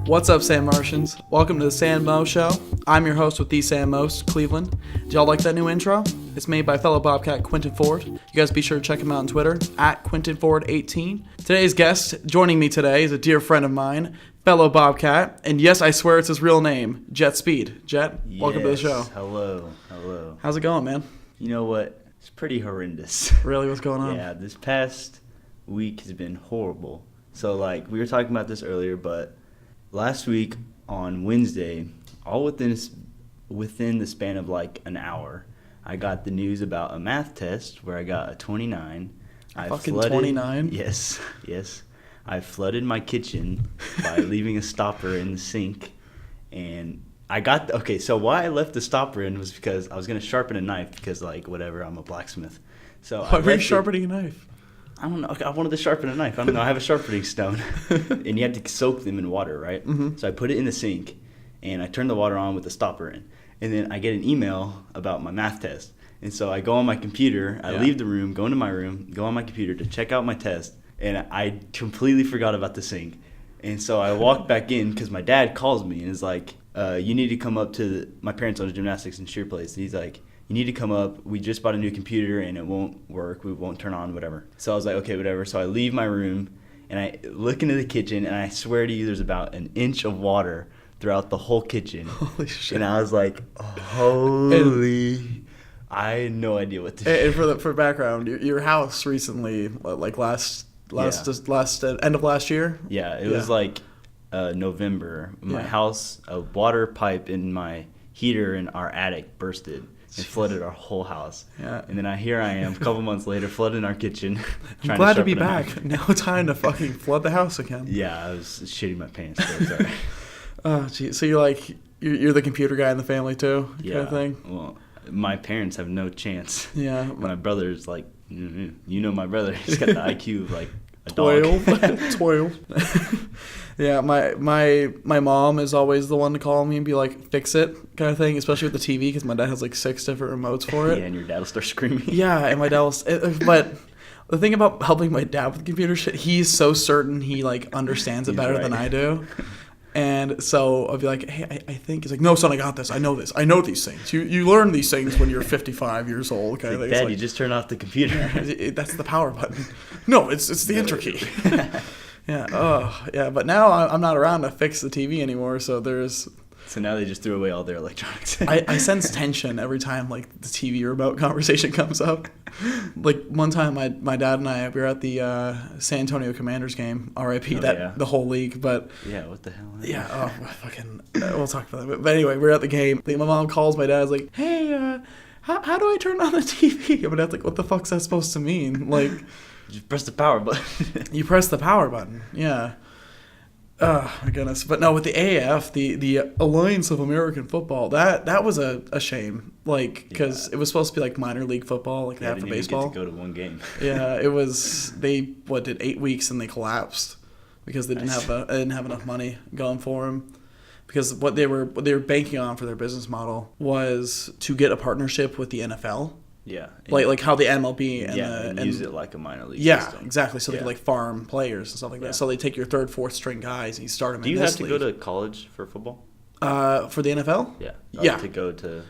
What's up, San Martians? Welcome to the San Mo Show. I'm your host with the San Most, Cleveland. Do y'all like that new intro? It's made by fellow Bobcat Quinton Ford. You guys be sure to check him out on Twitter, at QuintonFord18. Today's guest joining me today is a dear friend of mine, fellow Bobcat, and yes, I swear it's his real name, Jett Speed. Jett, welcome to the show. Hello. How's it going, man? You know what? It's pretty horrendous. Really? What's going on? Yeah, this past week has been horrible. So, we were talking about this earlier, but last week on Wednesday, all within the span of an hour, I got the news about a math test where I got a 29. Fucking 29? Yes. I flooded my kitchen by leaving a stopper in the sink, and so why I left the stopper in was because I was going to sharpen a knife because, whatever, I'm a blacksmith. So why were you sharpening a knife? I don't know. I wanted to sharpen a knife. I don't know. I have a sharpening stone. And you have to soak them in water, right? Mm-hmm. So I put it in the sink, and I turn the water on with the stopper in. And then I get an email about my math test. And so I go on my computer. I leave the room, go into my room, go on my computer to check out my test. And I completely forgot about the sink. And so I walk back in because my dad calls me and is like, you need to come up to my parents own a gymnastics and cheer place. And he's like, you need to come up. We just bought a new computer and it won't work. We won't turn on, whatever. So I was like, okay, whatever. So I leave my room and I look into the kitchen, and I swear to you, there's about an inch of water throughout the whole kitchen. Holy shit. And I was like, holy. I had no idea what to do. And for background, your house recently, end of last year? Yeah, it was November. My house, a water pipe in my heater in our attic bursted and flooded our whole house. Yeah. And then here I am, a couple months later, flooding our kitchen. I'm glad to be back. Now time to fucking flood the house again. Yeah, I was shitting my pants. Sorry. Oh, geez. So you're the computer guy in the family too, kind of thing? Well, my parents have no chance. Yeah. My brother's you know my brother. He's got the IQ of a dog. 12. Yeah, my mom is always the one to call me and be like, fix it, kind of thing, especially with the TV, because my dad has 6 different remotes for it. Yeah, and your dad will start screaming. Yeah, and my dad will... But the thing about helping my dad with computer shit, he's so certain he understands it better than I do. And so I'll be like, hey, I think. He's like, no, son, I got this. I know this. I know these things. You learn these things when you're 55 years old. Kind of thing. Dad, you just turn off the computer. That's the power button. No, it's the enter key. Yeah. Oh, yeah. But now I'm not around to fix the TV anymore. So there's. So now they just threw away all their electronics. I sense tension every time the TV remote conversation comes up. One time my dad and I, we were at the San Antonio Commanders game, RIP, the whole league, but yeah, what the hell? Yeah, fucking we'll talk about that. But anyway, we're at the game. My mom calls my dad, like, hey, how do I turn on the TV? And my dad's like, what the fuck's that supposed to mean? Just press the power button. You press the power button, yeah. Oh my goodness! But no, with the AAF, the Alliance of American Football, that was a shame. Because it was supposed to be minor league football, half of baseball. Get to go to one game. Yeah, it was. They did 8 weeks and they collapsed because they didn't have enough money going for them. Because what they were banking on for their business model was to get a partnership with the NFL. Yeah. Like how the MLB and use it like a minor league system. Exactly. So they could farm players and stuff like that. So they take your 3rd, 4th string guys and you start them in this league. Do you have to go to college for football? For the NFL? Yeah. Yeah. To go to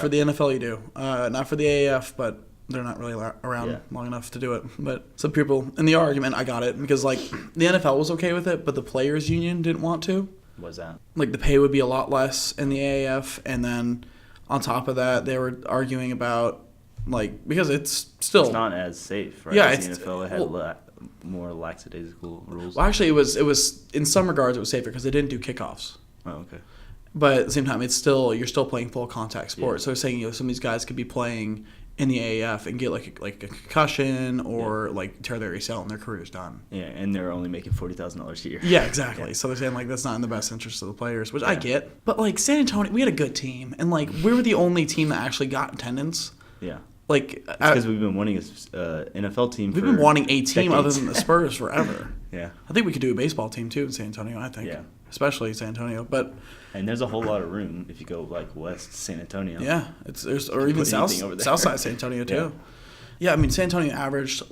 for the NFL you do. Not for the AAF, but they're not really around long enough to do it. But some people, in the argument, I got it. Because, the NFL was okay with it, but the players' union didn't want to. What's that? The pay would be a lot less in the AAF. And then, on top of that, they were arguing about... because it's still... It's not as safe, right? Yeah, it's... The NFL had more lackadaisical rules. Well, actually, it was in some regards, it was safer because they didn't do kickoffs. Oh, okay. But at the same time, you're still playing full contact sport. Yeah. So saying, some of these guys could be playing in the AAF and get a concussion or tear their ACL and their career's done. Yeah, and they're only making $40,000 a year. Yeah, exactly. Yeah. So they're saying that's not in the best interest of the players, which I get. But San Antonio, we had a good team, and we were the only team that actually got attendance. Yeah. Because we've been wanting an NFL team. We've been wanting a team decades. Other than the Spurs forever. Yeah. I think we could do a baseball team too in San Antonio. I think. Yeah. Especially San Antonio, and there's a whole lot of room if you go west San Antonio. Yeah, or even south side San Antonio too. Yeah, I mean San Antonio averaged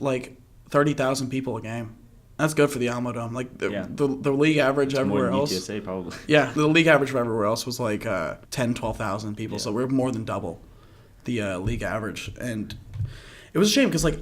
30,000 people a game, That's good for the Alamo Dome. Like Yeah. the league average It's everywhere more than else. UTSA probably. Yeah, the league average for everywhere else was like 10, 12,000 people. Yeah. So we're more than double the league average, and it was a shame because like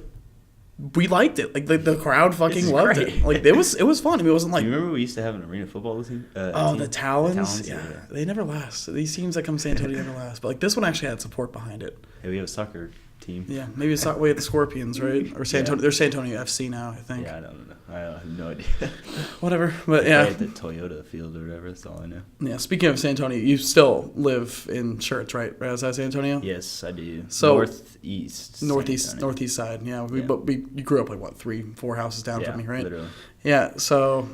we liked it. Like the crowd fucking loved great. it. Like it was fun. I mean, it wasn't like You remember we used to have an arena football team? the Talons. The Yeah. Talons, They never last. These teams that come to San Antonio never last. But like this one actually had support behind it. Hey, we have a soccer team. Yeah, maybe it's not way at the Scorpions, right? Or San Antonio. They're San Antonio FC now, I think. Yeah, I don't know. I have no idea. Whatever, but They yeah. play at the Toyota field or whatever. That's all I know. Yeah. Speaking of San Antonio, you still live in Shirts, right? Right outside San Antonio. Yes, I do. So- northeast. San Antonio. Northeast side. Yeah. Yeah. But you grew up like what 3-4 houses down Yeah, from me, right? literally. Yeah. So,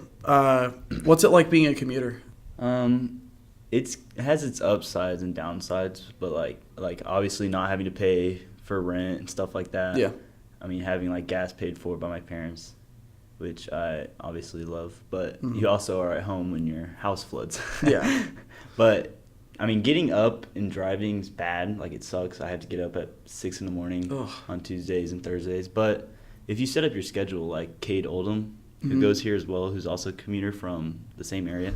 what's it like being a commuter? It has its upsides and downsides, but like obviously not having to pay for rent and stuff like that. Yeah. I mean, having like gas paid for by my parents, which I obviously love, but Mhm. you also are at home when your house floods. Yeah. But I mean, getting up and driving's bad. Like it sucks. I have to get up at 6 in the morning Ugh. on Tuesdays and Thursdays. But if you set up your schedule, like Cade Oldham, who Mhm. goes here as well, who's also a commuter from the same area,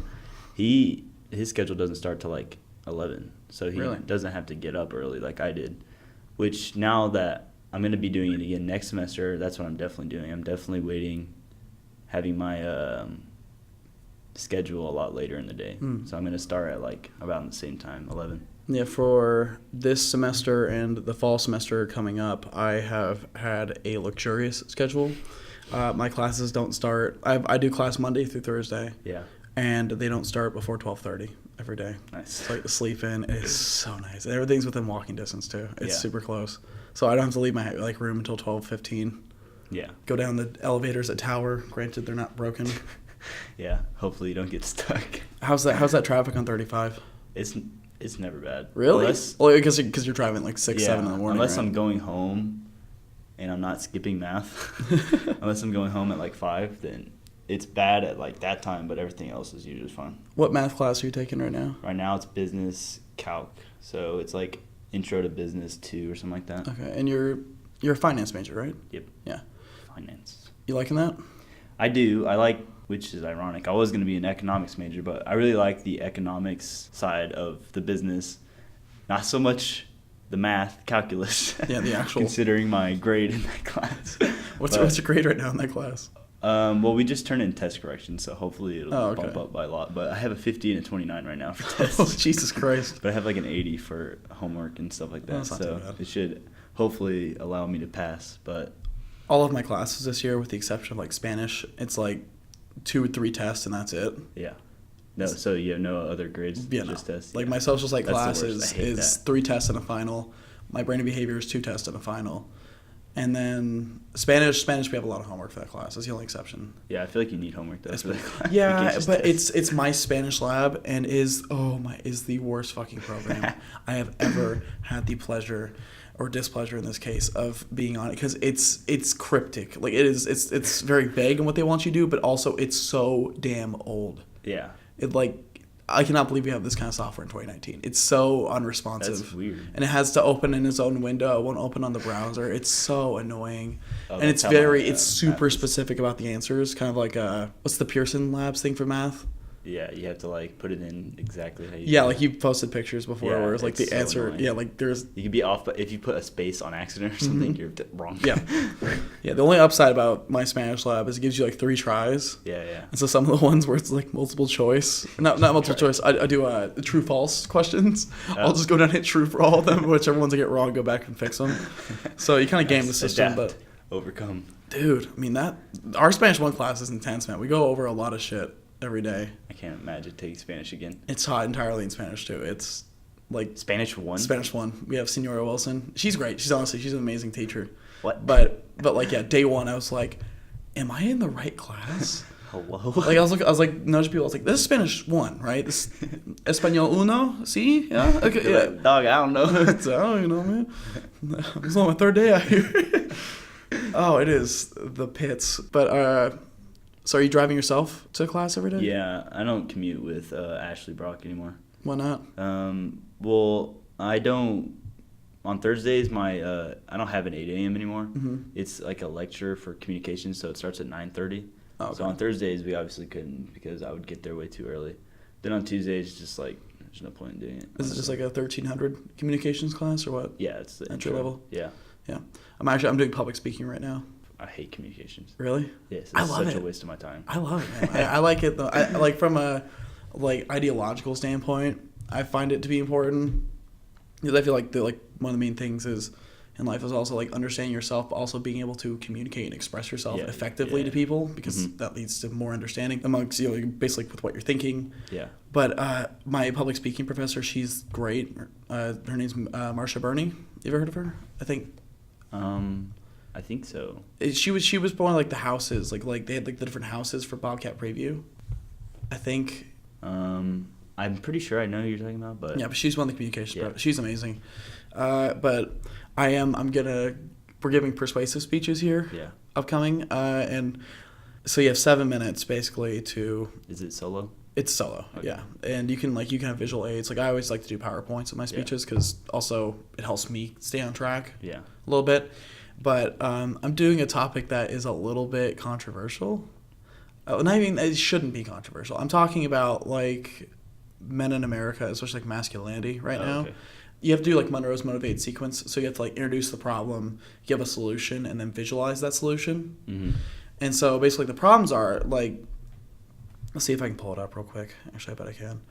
his schedule doesn't start till like 11, so he Really? doesn't have to get up early like I did. Which now that I'm going to be doing it again next semester, that's what I'm definitely doing. I'm definitely having my schedule a lot later in the day. Mm. So I'm going to start at like about the same time, 11. Yeah, for this semester and the fall semester coming up, I have had a luxurious schedule. My classes don't start. I do class Monday through Thursday, Yeah. and they don't start before 12:30 every day. Nice. It's like the sleep in. It's so nice. And everything's within walking distance too. It's Yeah. super close, so I don't have to leave my like room until 12:15. Yeah. Go down the elevators at Tower. Granted, they're not broken. Yeah. Hopefully you don't get stuck. How's that traffic on 35? It's never bad. Really? Unless, Well, because you're driving like 6, 7 in the morning. unless right? I'm going home and I'm not skipping math. Unless I'm going home at like 5, then it's bad at like that time, but everything else is usually fine. What math class are you taking right now? Right now it's business calc, so it's like intro to business 2 or something like that. Okay, and you're a finance major, right? Yep. Yeah. Finance. You liking that? I do. I like, which is ironic. I was going to be an economics major, but I really like the economics side of the business. Not so much the math, calculus. Yeah, the actual- Considering my grade in that class. What's But, your grade right now in that class? well, we just turned in test correction, so hopefully it'll Oh, okay. bump up by a lot. But I have a 50 and a 29 right now for tests. Oh, Jesus Christ. But I have like an 80 for homework and stuff like that. That's not So too bad. it should hopefully allow me to pass. But All of my classes this year, with the exception of like Spanish, it's like 2 or 3 tests and that's it. yeah. No, so you have no other grades, Yeah, just no. tests. Like Yeah. my social psych That's the class worst. I hate is that. 3 tests and a final. My brain and behavior is 2 tests and a final. And then Spanish, we have a lot of homework for that class. That's the only exception. Yeah, I feel like you need homework though. For that class. You Yeah, can't just but test. it's my Spanish lab and is the worst fucking program I have ever had the pleasure or displeasure in this case of being on it, because it's cryptic. Like it's very vague in what they want you to do, but also it's so damn old. Yeah. It like I cannot believe we have this kind of software in 2019. It's so unresponsive. That's weird. And it has to open in its own window. It won't open on the browser. It's so annoying. Oh, And it's that's how my, it's super math is. specific about the answers. Kind of like what's the Pearson Labs thing for math? Yeah, you have to like put it in exactly how you. Yeah, do like it. you posted pictures before, Yeah, where it's like it's the so answer. annoying. Yeah, like there's. You could be off, but if you put a space on accident or something, you're wrong. Yeah, yeah. The only upside about my Spanish lab is it gives you like 3 tries. Yeah, yeah. And so some of the ones where it's like multiple choice, not multiple choice. I do true false questions. I'll just go down and hit true for all of them. Whichever ones I get wrong, go back and fix them. So you kind of game the system, Adapt, but overcome. dude, I mean our Spanish 1 class is intense, man. We go over a lot of shit every day. I can't imagine taking Spanish again. It's taught entirely in Spanish too. It's like Spanish 1? Spanish 1. We have Senora Wilson. She's great. She's an amazing teacher. What? But like yeah, day 1 I was like, am I in the right class? Hello? Like I was like nudging people. I was like, this is Spanish 1, right? This Español uno, sí, yeah, okay, yeah. Dog, I don't know. I don't know, man. It's only my 3rd day out here. Oh, it is the pits. But so are you driving yourself to class every day? Yeah, I don't commute with Ashley Brock anymore. Why not? Well, I don't. On Thursdays, I don't have an 8 a.m. anymore. Mhm. It's like a lecture for communication, so it starts at 9:30. Oh, okay. So on Thursdays, we obviously couldn't because I would get there way too early. Then on Tuesdays, just like, there's no point in doing it. Is it just like a 1300 communications class or what? Yeah, it's the Entry level? Yeah. Yeah. I'm doing public speaking right now. I hate communications. Really? Yes, I it's love such it. a waste of my time. I love it, man. I like it, though. I like from a ideological standpoint, I find it to be important because I feel like one of the main things is in life is also like understanding yourself, but also being able to communicate and express yourself effectively to people because that leads to more understanding amongst basically with what you're thinking. Yeah. But my public speaking professor, she's great. Her name's Marsha Burney. You ever heard of her? I think. I think so. She was one of like the houses, like they had like the different houses for Bobcat Preview. I think. I'm pretty sure I know who you're talking about, but Yeah, but she's one of the communications. She's amazing. But we're giving persuasive speeches here. Yeah. Upcoming, and so you have 7 minutes basically to. Is it solo? It's solo, Okay. yeah, and you can have visual aids. Like I always like to do PowerPoints in my speeches because also it helps me stay on track. Yeah. A little bit, but I'm doing a topic that is a little bit controversial. It shouldn't be controversial. I'm talking about like men in America, especially like masculinity right now. Okay. You have to do like Monroe's motivated sequence. So you have to like introduce the problem, give a solution, and then visualize that solution. Mm-hmm. And so basically the problems are like, let's see if I can pull it up real quick. Actually, I bet I can.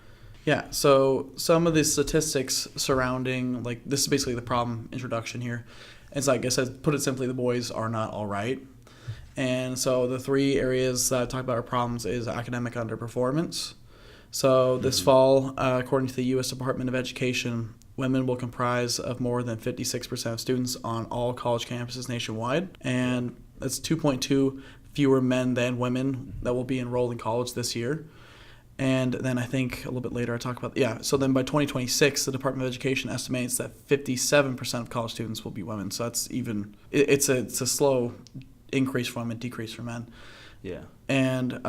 Yeah, so some of the statistics surrounding, like, this is basically the problem introduction here. It's like I said, put it simply, the boys are not all right. And so the 3 areas that I talk about are problems is academic underperformance. So this fall, according to the U.S. Department of Education, women will comprise of more than 56% of students on all college campuses nationwide. And that's 2.2 fewer men than women that will be enrolled in college this year. And then I think a little bit later I talk about, so then by 2026, the Department of Education estimates that 57% of college students will be women. So that's even, it's a slow increase for women, decrease for men. Yeah. And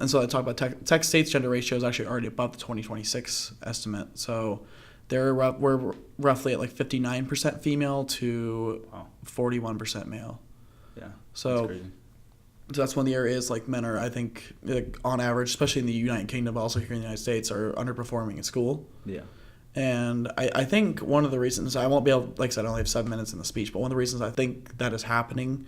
so I talk about Tech State's gender ratio is actually already above the 2026 estimate. So we're roughly at like 59% female to 41% male. Yeah. So that's crazy. So that's one of the areas like men are, I think, like, on average, especially in the United Kingdom, but also here in the United States, are underperforming in school. Yeah. And I think one of the reasons, I won't be able, like I said, I only have 7 minutes in the speech, but one of the reasons I think that is happening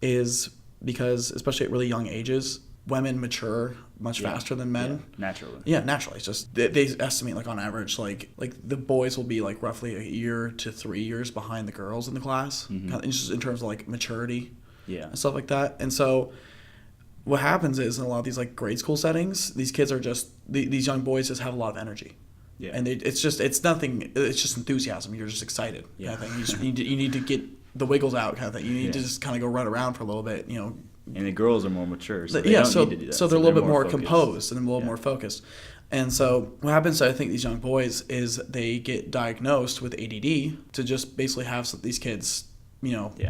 is because, especially at really young ages, women mature much faster than men. Yeah, naturally. Yeah, naturally. It's just, they estimate, like, on average, like the boys will be, like, roughly a year to 3 years behind the girls in the class, just in terms of, like, maturity. Yeah. And stuff like that. And so what happens is in a lot of these like grade school settings, these kids are just, these young boys just have a lot of energy. Yeah. And it's just enthusiasm. You're just excited. Yeah. Kind of thing. You need to get the wiggles out kind of thing. You need to just kind of go run around for a little bit, you know. And the girls are more mature, so they need to do that. So they're a little bit more focused. composed and a little more focused. And so what happens to, I think, these young boys is they get diagnosed with ADD to just basically have these kids,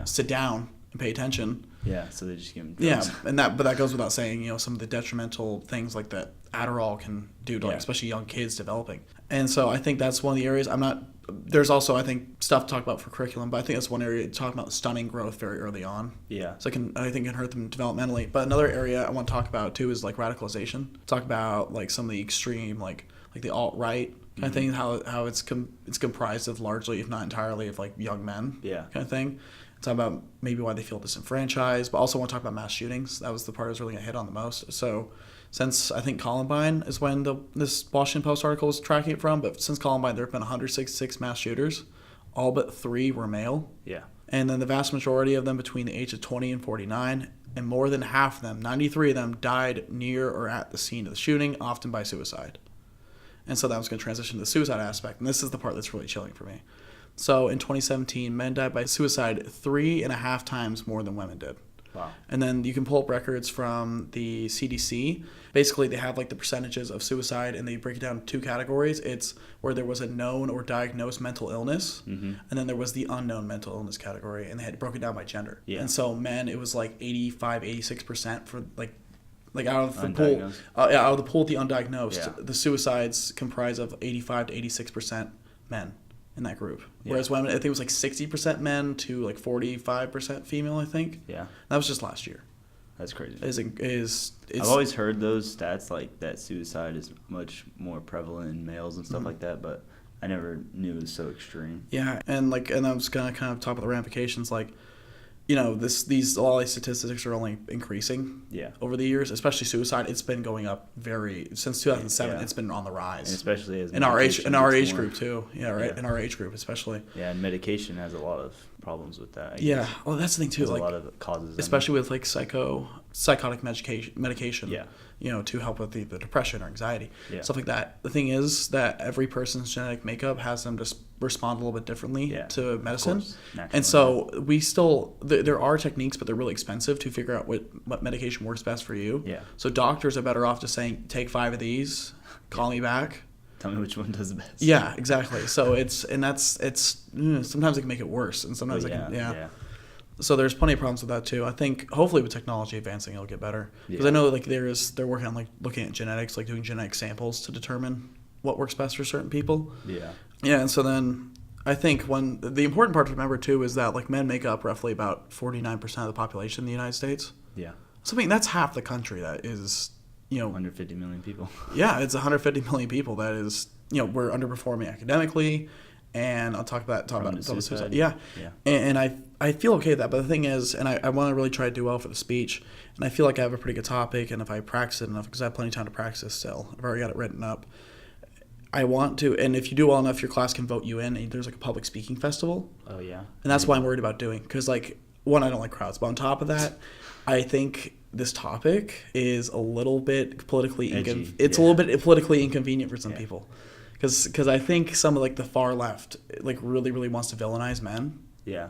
sit down and pay attention. Yeah, so they just give them drugs. Yeah, but that goes without saying, some of the detrimental things like that Adderall can do to like, especially young kids developing. And so I think that's one of the areas there's also, I think, stuff to talk about for curriculum, but I think that's one area to talk about stunning growth very early on. Yeah. So I think it can hurt them developmentally. But another area I want to talk about too is like radicalization. Talk about like some of the extreme, like the alt-right kind of thing, how it's comprised of largely, if not entirely, of like young men kind of thing. Talk about maybe why they feel disenfranchised, but also want to talk about mass shootings. That was the part I was really going to hit on the most. So since I think Columbine is when this Washington Post article was tracking it from, but since Columbine there have been 166 mass shooters. All but 3 were male. Yeah. And then the vast majority of them between the age of 20 and 49, and more than half of them, 93 of them, died near or at the scene of the shooting, often by suicide. And so that was going to transition to the suicide aspect, and this is the part that's really chilling for me. So in 2017, men died by suicide 3.5 times more than women did. Wow. And then you can pull up records from the CDC. Basically, they have like the percentages of suicide, and they break it down in 2 categories. It's where there was a known or diagnosed mental illness, and then there was the unknown mental illness category, and they had broken down by gender. Yeah. And so men, it was like 86% for like out of the pool. Out of the pool, the undiagnosed, the suicides comprise of 85 to 86% men in that group. Whereas women, I think it was like 60% men to like 45% female, I think. Yeah. That was just last year. That's crazy. I've always heard those stats, like that suicide is much more prevalent in males and stuff like that, but I never knew it was so extreme. Yeah, and I was gonna kind of talk about the ramifications, like, you know, all these statistics are only increasing over the years, especially suicide. It's been going up since 2007. Yeah. It's been on the rise, and especially as in our age group too. Yeah, right. Yeah. In our age group, especially. Yeah, and medication has a lot of problems with that. Yeah, well, that's the thing too. There's a lot of causes, especially with like psychotic medication. Yeah. You know, to help with the depression or anxiety, yeah. stuff like that. The thing is that every person's genetic makeup has them just respond a little bit differently to medicine. And so there are techniques, but they're really expensive to figure out what medication works best for you. Yeah. So doctors are better off just saying, take 5 of these, call me back. Tell me which one does the best. Yeah, exactly. So sometimes it can make it worse, and sometimes So there's plenty of problems with that too. I think hopefully with technology advancing, it'll get better. Because I know like they're working on like looking at genetics, like doing genetic samples to determine what works best for certain people. Yeah. Yeah, and so then I think the important part to remember too is that like men make up roughly about 49% of the population in the United States. Yeah. So I mean that's half the country that is, you know, 150 million people. Yeah, it's 150 million people that is, you know, we're underperforming academically. And I'll talk about suicide. Yeah. And I feel okay with that. But the thing is, and I want to really try to do well for the speech. And I feel like I have a pretty good topic. And if I practice it enough, because I have plenty of time to practice still, I've already got it written up. I want to, and if you do well enough, your class can vote you in. And there's like a public speaking festival. Oh, yeah. And that's what I'm worried about doing. Because, like, one, I don't like crowds. But on top of that, I think this topic is a little bit politically inconvenient. It's a little bit politically inconvenient for some people. Because I think some of like the far left like really, really wants to villainize men. Yeah.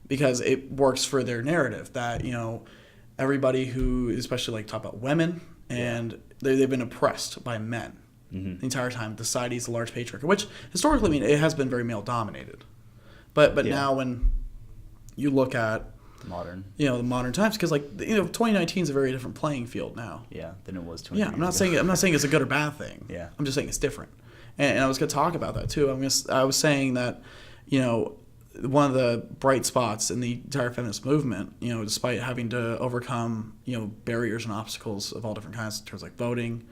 Because it works for their narrative that, you know, everybody who, especially like talk about women, and they've been oppressed by men the entire time. Society is a large patriarchy, which historically, I mean, it has been very male dominated. But now when you look at the modern times, because like, you know, 2019 is a very different playing field now. Yeah, than it was 20 years ago. I'm not saying it's a good or bad thing. Yeah. I'm just saying it's different. And I was going to talk about that too. I was saying that, you know, one of the bright spots in the entire feminist movement, you know, despite having to overcome, you know, barriers and obstacles of all different kinds in terms of like voting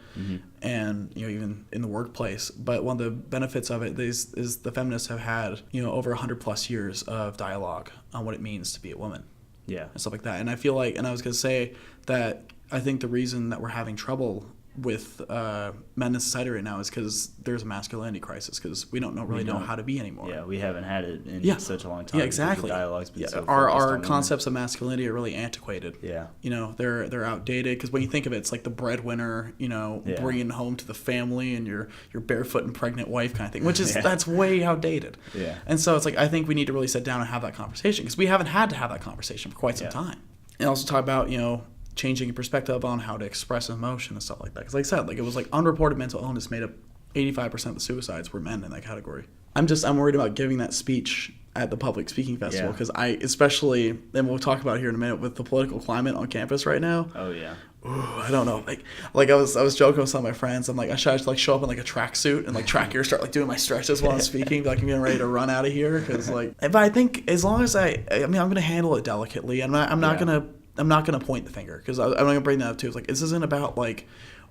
and, you know, even in the workplace. But one of the benefits of it is the feminists have had, you know, over 100 plus years of dialogue on what it means to be a woman. Yeah. And stuff like that. And I feel like, and I was going to say that I think the reason that we're having trouble with men in society right now is because there's a masculinity crisis, because we don't really know how to be anymore. Yeah, we haven't had it in such a long time. Yeah, exactly. The dialogue's been so our concepts of masculinity are really antiquated. Yeah. You know, they're outdated, because when you think of it, it's like the breadwinner, you know, bringing home to the family and your barefoot and pregnant wife kind of thing, which is that's way outdated. Yeah. And so it's like I think we need to really sit down and have that conversation, because we haven't had to have that conversation for quite some time. And also talk about, you know, changing your perspective on how to express emotion and stuff like that. Because like I said, like it was like unreported mental illness made up 85% of the suicides were men in that category. I'm worried about giving that speech at the public speaking festival, because especially, and we'll talk about it here in a minute, with the political climate on campus right now. Oh yeah. Ooh, I don't know. Like I was joking with some of my friends. I'm like, I should like show up in like a tracksuit and like track gear, start like doing my stretches while I'm speaking, like I'm getting ready to run out of here. Because like, but I think as long as I mean, I'm gonna handle it delicately. I'm not gonna point the finger, because I'm gonna bring that up too. It's like, this isn't about like,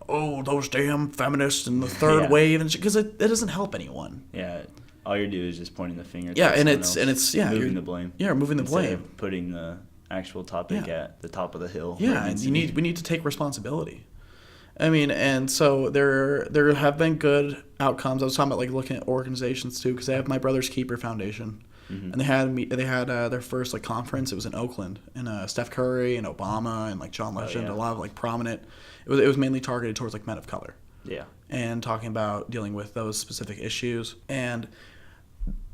oh, those damn feminists and the third wave, and because it doesn't help anyone. Yeah, all you do is just pointing the finger. Yeah, and it's moving the blame. Yeah, moving the blame. Of putting the actual topic at the top of the hill. Yeah, and we need to take responsibility. I mean, and so there have been good outcomes. I was talking about like looking at organizations too, because they have My Brother's Keeper Foundation. And they had their first like conference. It was in Oakland, and Steph Curry and Obama and like John Legend, a lot of like prominent. It was mainly targeted towards like men of color. Yeah. And talking about dealing with those specific issues, and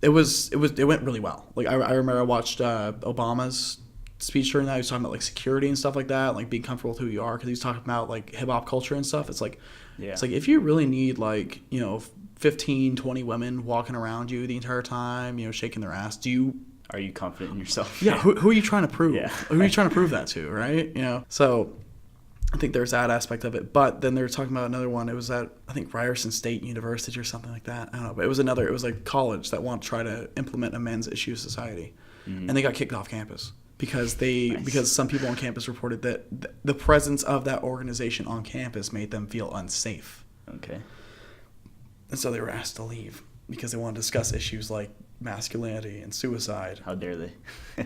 it went really well. Like I remember I watched Obama's speech during that. He was talking about like security and stuff like that, like being comfortable with who you are, because he was talking about like hip hop culture and stuff. It's like if you really need like, you know, 15, 20 women walking around you the entire time, you know, shaking their ass, are you confident in yourself? Yeah. Who are you trying to prove? Yeah. Who are you trying to prove that to, right? You know, so I think there's that aspect of it. But then they were talking about another one. It was at, I think, Ryerson State University or something like that. I don't know. But it was like college that wanted to try to implement a men's issue society. And they got kicked off campus because Nice. because some people on campus reported that the presence of that organization on campus made them feel unsafe. Okay. And so they were asked to leave because they wanted to discuss issues like masculinity and suicide. How dare they?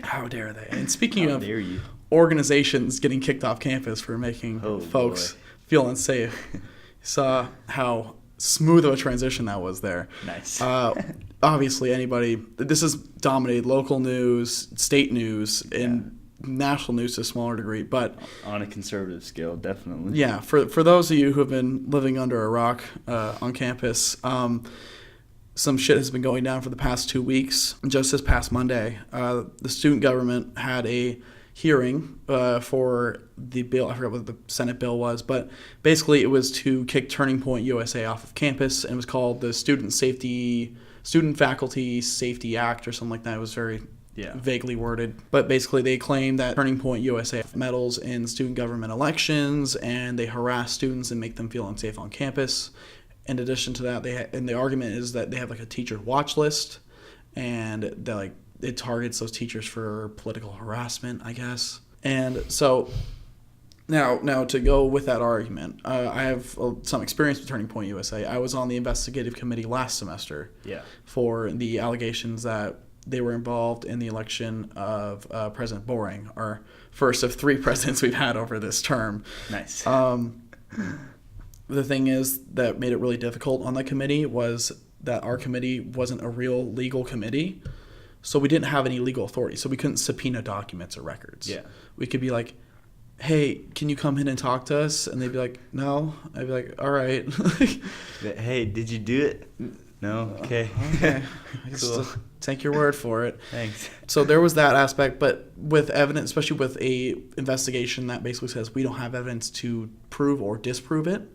How dare they? And speaking How of dare you? organizations getting kicked off campus for making Oh, folks boy. feel unsafe, you saw how smooth of a transition that was there. Nice. Obviously, this has dominated local news, state news, and national news to a smaller degree. But On a conservative scale, definitely. yeah, for those of you who have been living under a rock on campus, some shit has been going down for the past 2 weeks. Just this past Monday, the student government had a hearing for the bill. I forgot what the Senate bill was, but basically it was to kick Turning Point USA off of campus, and it was called the Student Faculty Safety Act or something like that. It was very vaguely worded, but basically they claim that Turning Point USA meddles in student government elections, and they harass students and make them feel unsafe on campus. In addition to that, and the argument is that they have like a teacher watch list, and that it targets those teachers for political harassment, I guess. And so now to go with that argument, I have some experience with Turning Point USA. I was on the investigative committee last semester for the allegations that they were involved in the election of President Boring, our first of 3 presidents we've had over this term. Nice. The thing is that made it really difficult on the committee was that our committee wasn't a real legal committee, so we didn't have any legal authority, so we couldn't subpoena documents or records. Yeah. We could be like, hey, can you come in and talk to us? And they'd be like, no. I'd be like, all right. Hey, did you do it? No? Okay. Okay. I Cool. just take your word for it. Thanks. So there was that aspect, but with evidence, especially with a investigation that basically says we don't have evidence to prove or disprove it,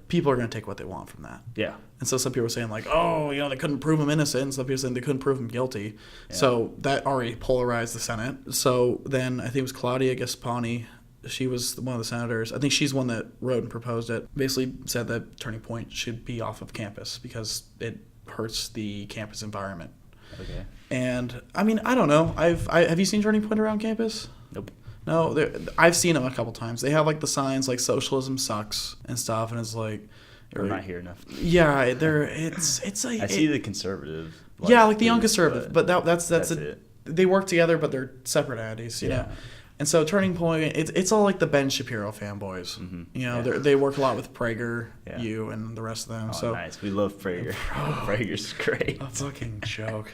people are going to take what they want from that. Yeah. And so some people are saying like, oh, they couldn't prove him innocent. And some people are saying they couldn't prove him guilty. Yeah. So that already polarized the Senate. So then I think it was Claudia Gaspani. She was one of the senators. I think she's one that wrote and proposed it. Basically said that Turning Point should be off of campus because it hurts the campus environment. Okay. And I mean, I don't know. Have you seen Turning Point around campus? Nope. No, I've seen them a couple times. They have like the signs like socialism sucks and stuff, and it's like We're not here enough. Yeah, it's I see the conservative. Like the young conservative, but that's it. They work together, but they're separate entities, you know. And so Turning Point, it's all like the Ben Shapiro fanboys. Mm-hmm. You know, they work a lot with Prager, you and the rest of them. Oh, so nice. We love Prager. Prager's great. A fucking joke.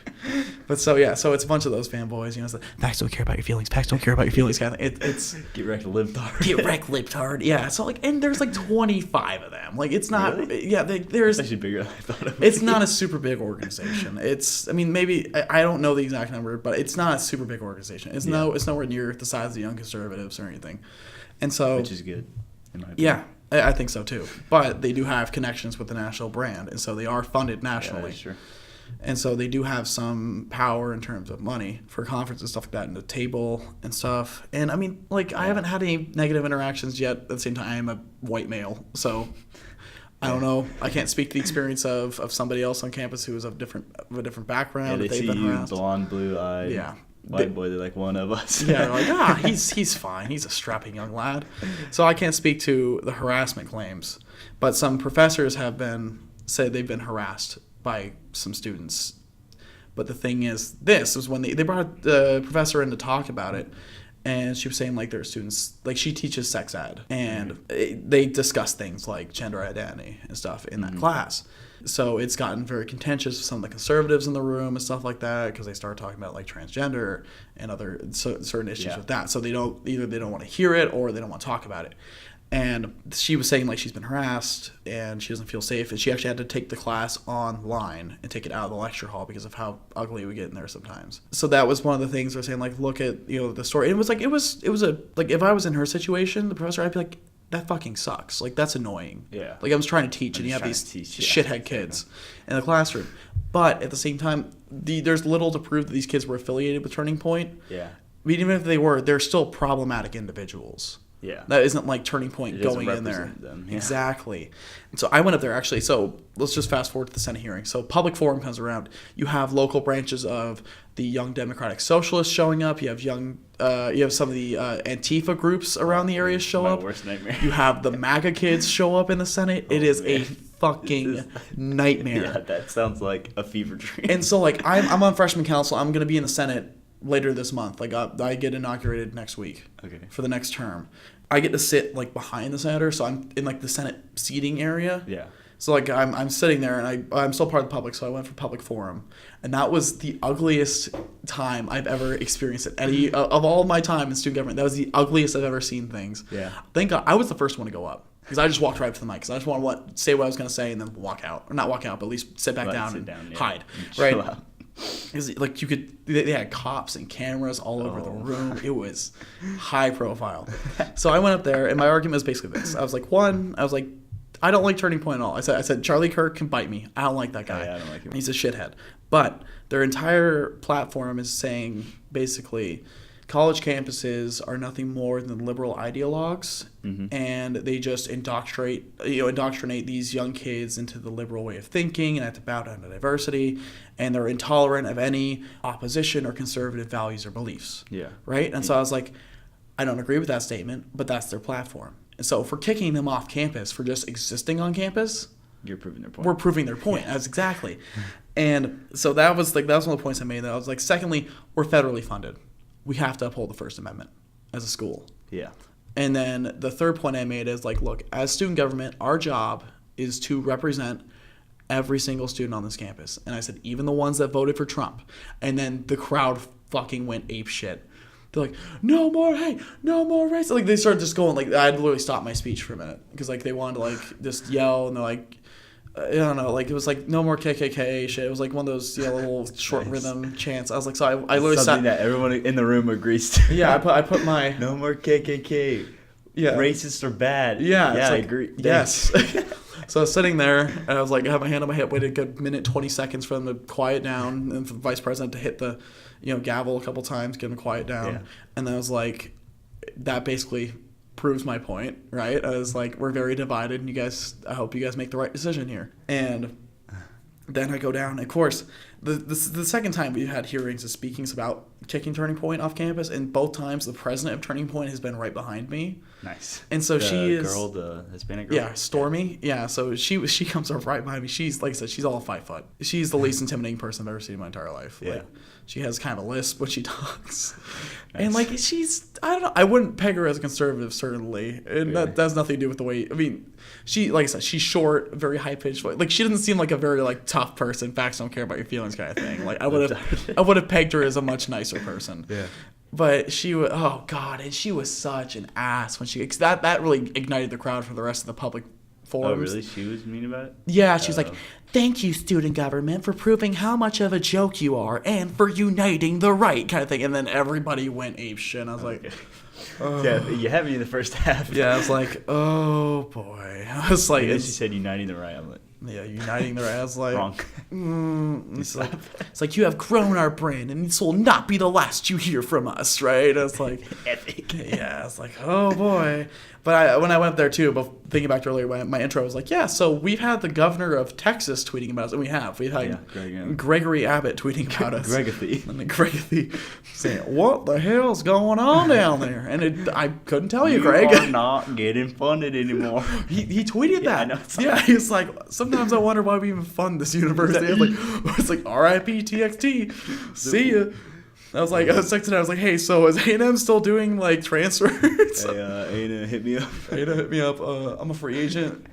But so it's a bunch of those fanboys. You know, it's like, facts don't care about your feelings. Facts don't care about your feelings. Kind of thing. It's get wrecked, lived hard. Get wrecked, lived hard. Yeah. So and there's like 25 of them. Like it's not. Really? Yeah. There's. It's actually bigger than I thought it would It's be. not a super big organization. I mean, maybe I don't know the exact number, but it's not a super big organization. It's nowhere near the size of the Young Conservatives or anything. And so, which is good, in my opinion. I think so too. But they do have connections with the national brand, and so they are funded nationally. Yeah, that's true. And so they do have some power in terms of money for conferences and stuff like that, and the table and stuff. And I mean, I haven't had any negative interactions yet. At the same time, I am a white male, so I don't know. I can't speak to the experience of somebody else on campus who is of a different background. Yeah, they see you, blonde, blue-eyed. Yeah. White boy, they're like one of us. Yeah, they're like, he's fine. He's a strapping young lad. So I can't speak to the harassment claims, but some professors have said they've been harassed by some students. But the thing is, this is when they brought the professor in to talk about it, and she was saying there are students, she teaches sex ed, and they discuss things like gender identity and stuff in that class. So it's gotten very contentious with some of the conservatives in the room and stuff like that because they started talking about transgender and other certain issues with that. So they don't want to hear it or they don't want to talk about it. And she was saying she's been harassed and she doesn't feel safe, and she actually had to take the class online and take it out of the lecture hall because of how ugly it would get in there sometimes. So that was one of the things they're saying look at the story. And it was if I was in her situation, the professor, I'd be like, that fucking sucks. That's annoying. Yeah. I was trying to teach, and you have these shithead kids in the classroom. But at the same time, there's little to prove that these kids were affiliated with Turning Point. Yeah. I mean, even if they were, they're still problematic individuals. Yeah. That isn't like Turning Point It doesn't going in there. represent them, yeah. Exactly. And so I went up there actually. So let's just fast forward to the Senate hearing. So public forum comes around. You have local branches of the Young Democratic Socialists showing up. You have you have some of the Antifa groups around the area show up. My worst nightmare. You have the MAGA kids show up in the Senate. It is a fucking nightmare. Yeah, that sounds like a fever dream. And so like I'm on freshman council. I'm gonna be in the Senate later this month. Like I get inaugurated next week. Okay. For the next term. I get to sit like behind the senator, so I'm in like the Senate seating area. Yeah. So like I'm sitting there, and I'm still part of the public, so I went for public forum, and that was the ugliest time I've ever experienced at any of all my time in student government. That was the ugliest I've ever seen things. Yeah. Thank God I was the first one to go up, because I just walked right up to the mic, because I just want to say what I was gonna say and then walk out, or not walk out, but at least sit back down and hide. Right. Because like they had cops and cameras all over the room. It was high profile. So I went up there, and my argument was basically this. I was like, I don't like Turning Point at all. I said Charlie Kirk can bite me. I don't like that guy. Yeah, I don't like him. He's a shithead. But their entire platform is saying basically college campuses are nothing more than liberal ideologues, and they just indoctrinate these young kids into the liberal way of thinking, and have to bow down to diversity, and they're intolerant of any opposition or conservative values or beliefs. Yeah. Right? And so I was like, I don't agree with that statement, but that's their platform. And so for kicking them off campus for just existing on campus, you're proving their point. We're proving their point. That's exactly. And so that was one of the points I made. That I was like, secondly, we're federally funded. We have to uphold the First Amendment as a school. Yeah. And then the third point I made is like, look, as student government, our job is to represent every single student on this campus. And I said, even the ones that voted for Trump. And then the crowd fucking went ape shit. They're like, no more hate, no more race. Like they started just going like, I had to literally stop my speech for a minute because like they wanted to like just yell, and they're like, I don't know, like it was like no more KKK shit. It was like one of those little short rhythm chants. I was like, so I literally something that everyone in the room agrees to. Yeah, I put my no more KKK. Yeah, racists are bad. Yeah, I like, agree. Yes. So I was sitting there, and I was like, I have my hand on my hip, waited a good minute, 20 seconds for them to quiet down, and for the vice president to hit the gavel a couple times, get them to quiet down. Yeah. And then I was like, that basically proves my point, right? I was like, we're very divided, and I hope you guys make the right decision here. And then I go down. Of course, the second time we had hearings and speakings about kicking Turning Point off campus, and both times the president of Turning Point has been right behind me. Nice. And so the Hispanic girl. Yeah, Stormy. Yeah, so she comes up right behind me. She's, like I said, she's all 5 foot. She's the least intimidating person I've ever seen in my entire life. Yeah. Like, she has kind of a lisp when she talks. Nice. And like I don't know, I wouldn't peg her as a conservative, certainly. And really? that has nothing to do with the way, I mean, she, like I said, she's short, very high pitched voice. Like she doesn't seem like a very like tough person. Facts don't care about your feelings kind of thing. Like I would have pegged her as a much nicer person. Yeah. But she was, oh God, and she was such an ass when cause that really ignited the crowd for the rest of the public forums. Oh, really? She was mean about it? Yeah, she was like, thank you, student government, for proving how much of a joke you are and for uniting the right, kind of thing. And then everybody went apeshit, and I was like, oh. Yeah, you had me in the first half. Yeah, I was like, oh boy. I was like, and then she said uniting the right. I'm like, yeah, uniting the right. I was like, wrong. It's like you have grown our brand, and this will not be the last you hear from us, right? I was like, epic. Yeah, I was like, oh boy. But when I went up there too, thinking back to earlier, my intro was like, yeah, so we've had the governor of Texas tweeting about us, and we've had Gregory Abbott tweeting about us. Gregathy saying, what the hell's going on down there? And I couldn't tell you, Greg. You are not getting funded anymore. He tweeted that. I know. Yeah, he's like, sometimes I wonder why we even fund this university. It's like R.I.P. TXT. See ya. I was texting. I was like, hey, so is A&M still doing like transfers? Hey, A&M hit me up. A&M hit me up. I'm a free agent.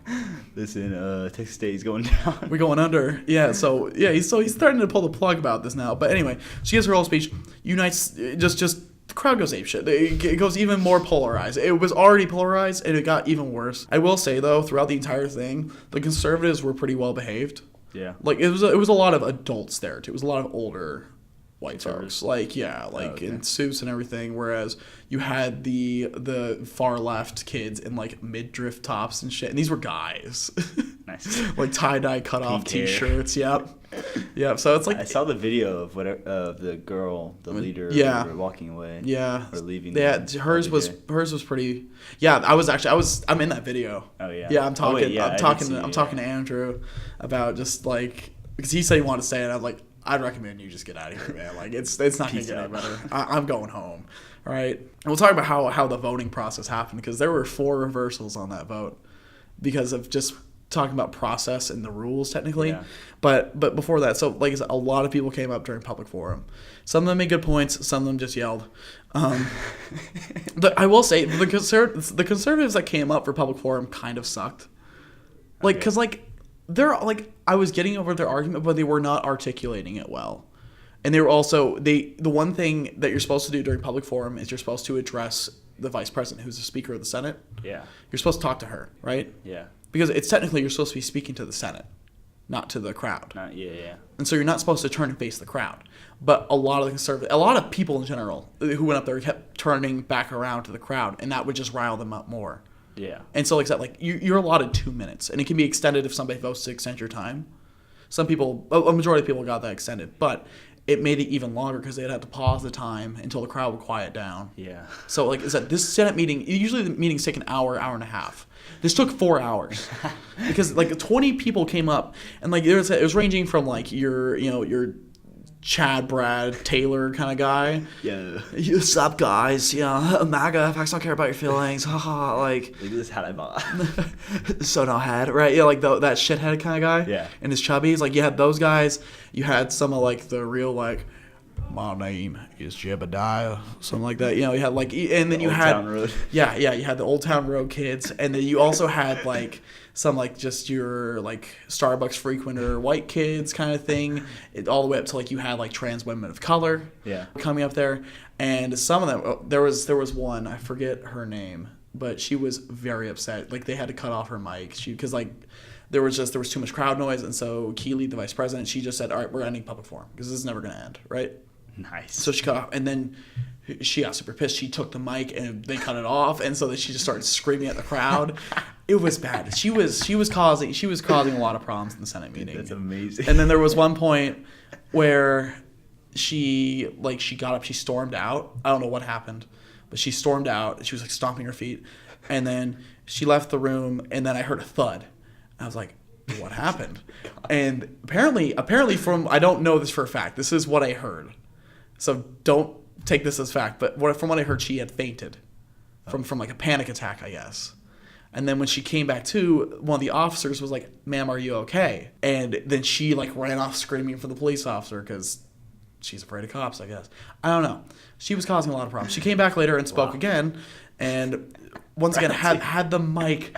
Listen, Texas State is going down. We're going under. Yeah. So yeah, he's starting to pull the plug about this now. But anyway, she gives her whole speech. Unites just. The crowd goes apeshit. It goes even more polarized. It was already polarized, and it got even worse. I will say though, throughout the entire thing, the conservatives were pretty well behaved. Yeah. Like it was a lot of adults there too. It was a lot of older white folks, like in suits and everything, whereas you had the far left kids in like midriff tops and shit, and these were guys. Nice. Like tie-dye cut off t-shirts. Yep. So it's like, I saw the video of the girl, the leader, yeah, walking away, or leaving. Yeah, hers was pretty. Yeah, I'm in that video. Oh yeah. Yeah, I'm talking to Andrew about just like, because he said he wanted to stay, and I'm like, I'd recommend you just get out of here, man. Like, it's not going to get any better. I'm going home. All right. And we'll talk about how the voting process happened, because there were 4 reversals on that vote because of just talking about process and the rules, technically. Yeah. But before that, so like I said, a lot of people came up during public forum. Some of them made good points. Some of them just yelled. I will say, the conservatives that came up for public forum kind of sucked. Like, because they're like, I was getting over their argument, but they were not articulating it well. And they were also, the one thing that you're supposed to do during public forum is you're supposed to address the vice president, who's the Speaker of the Senate. Yeah. You're supposed to talk to her, right? Yeah. Because it's technically, you're supposed to be speaking to the Senate, not to the crowd. Yeah. And so you're not supposed to turn and face the crowd. But a lot of people in general who went up there kept turning back around to the crowd, and that would just rile them up more. Yeah. And so like I said, like you're allotted 2 minutes, and it can be extended if somebody votes to extend your time. Some people, a majority of people got that extended, but it made it even longer because they'd have to pause the time until the crowd would quiet down. Yeah. So like I said, this Senate meeting, usually the meetings take an hour and a half. This took 4 hours because like 20 people came up, and like it was ranging from like your Chad, Brad, Taylor kind of guy. Yeah. What's up, guys? Yeah, MAGA. Facts don't care about your feelings. Haha. Like, look at this hat I bought. So no head, right? Yeah, like that shithead kind of guy. Yeah. And his chubbies. Like, you had those guys. You had some of like the real like, my name is Jebediah, something like that. You know, you had like, and then you had Old Town Road. Yeah, you had the Old Town Road kids, and then you also had like some like just your like Starbucks frequenter white kids kind of thing, all the way up to like you had like trans women of color, coming up there, and some of them there was one, I forget her name, but she was very upset. Like they had to cut off her mic because like there was too much crowd noise, and so Keeley, the vice president, she just said, all right, we're ending public forum because this is never going to end, right? Nice. So she cut off, and then she got super pissed. She took the mic and they cut it off, and so then she just started screaming at the crowd. It was bad. She was causing a lot of problems in the Senate meeting. That's amazing. And then there was one point where she got up, she stormed out. I don't know what happened, but she stormed out. She was like stomping her feet, and then she left the room. And then I heard a thud. I was like, what happened? And apparently from, I don't know this for a fact. This is what I heard. So don't take this as fact, but from what I heard, she had fainted from like a panic attack, I guess. And then when she came back to, one of the officers was like, ma'am, are you okay? And then she like ran off screaming for the police officer because she's afraid of cops, I guess. I don't know. She was causing a lot of problems. She came back later and spoke again, and once again had the mic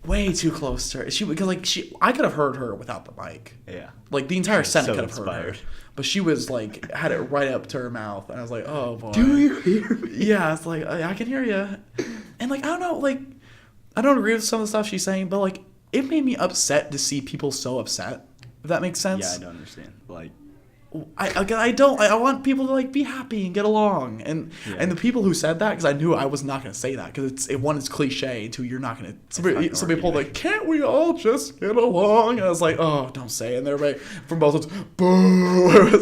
way too close to her. I could have heard her without the mic. Yeah. Like the entire Senate could have inspired. heard her. But she was like, had it right up to her mouth, and I was like, oh boy. Do you hear me? Yeah, it's like, I can hear you. And like, I don't know, like, I don't agree with some of the stuff she's saying, but like, it made me upset to see people so upset. If that makes sense. Yeah, I don't understand. Like, I want people to like be happy and get along, and the people who said that, because I knew I was not going to say that, because it's cliche, and two, you're not going to. Some people like, can't we all just get along? And I was like, oh, don't say it. And everybody from both sides, boo.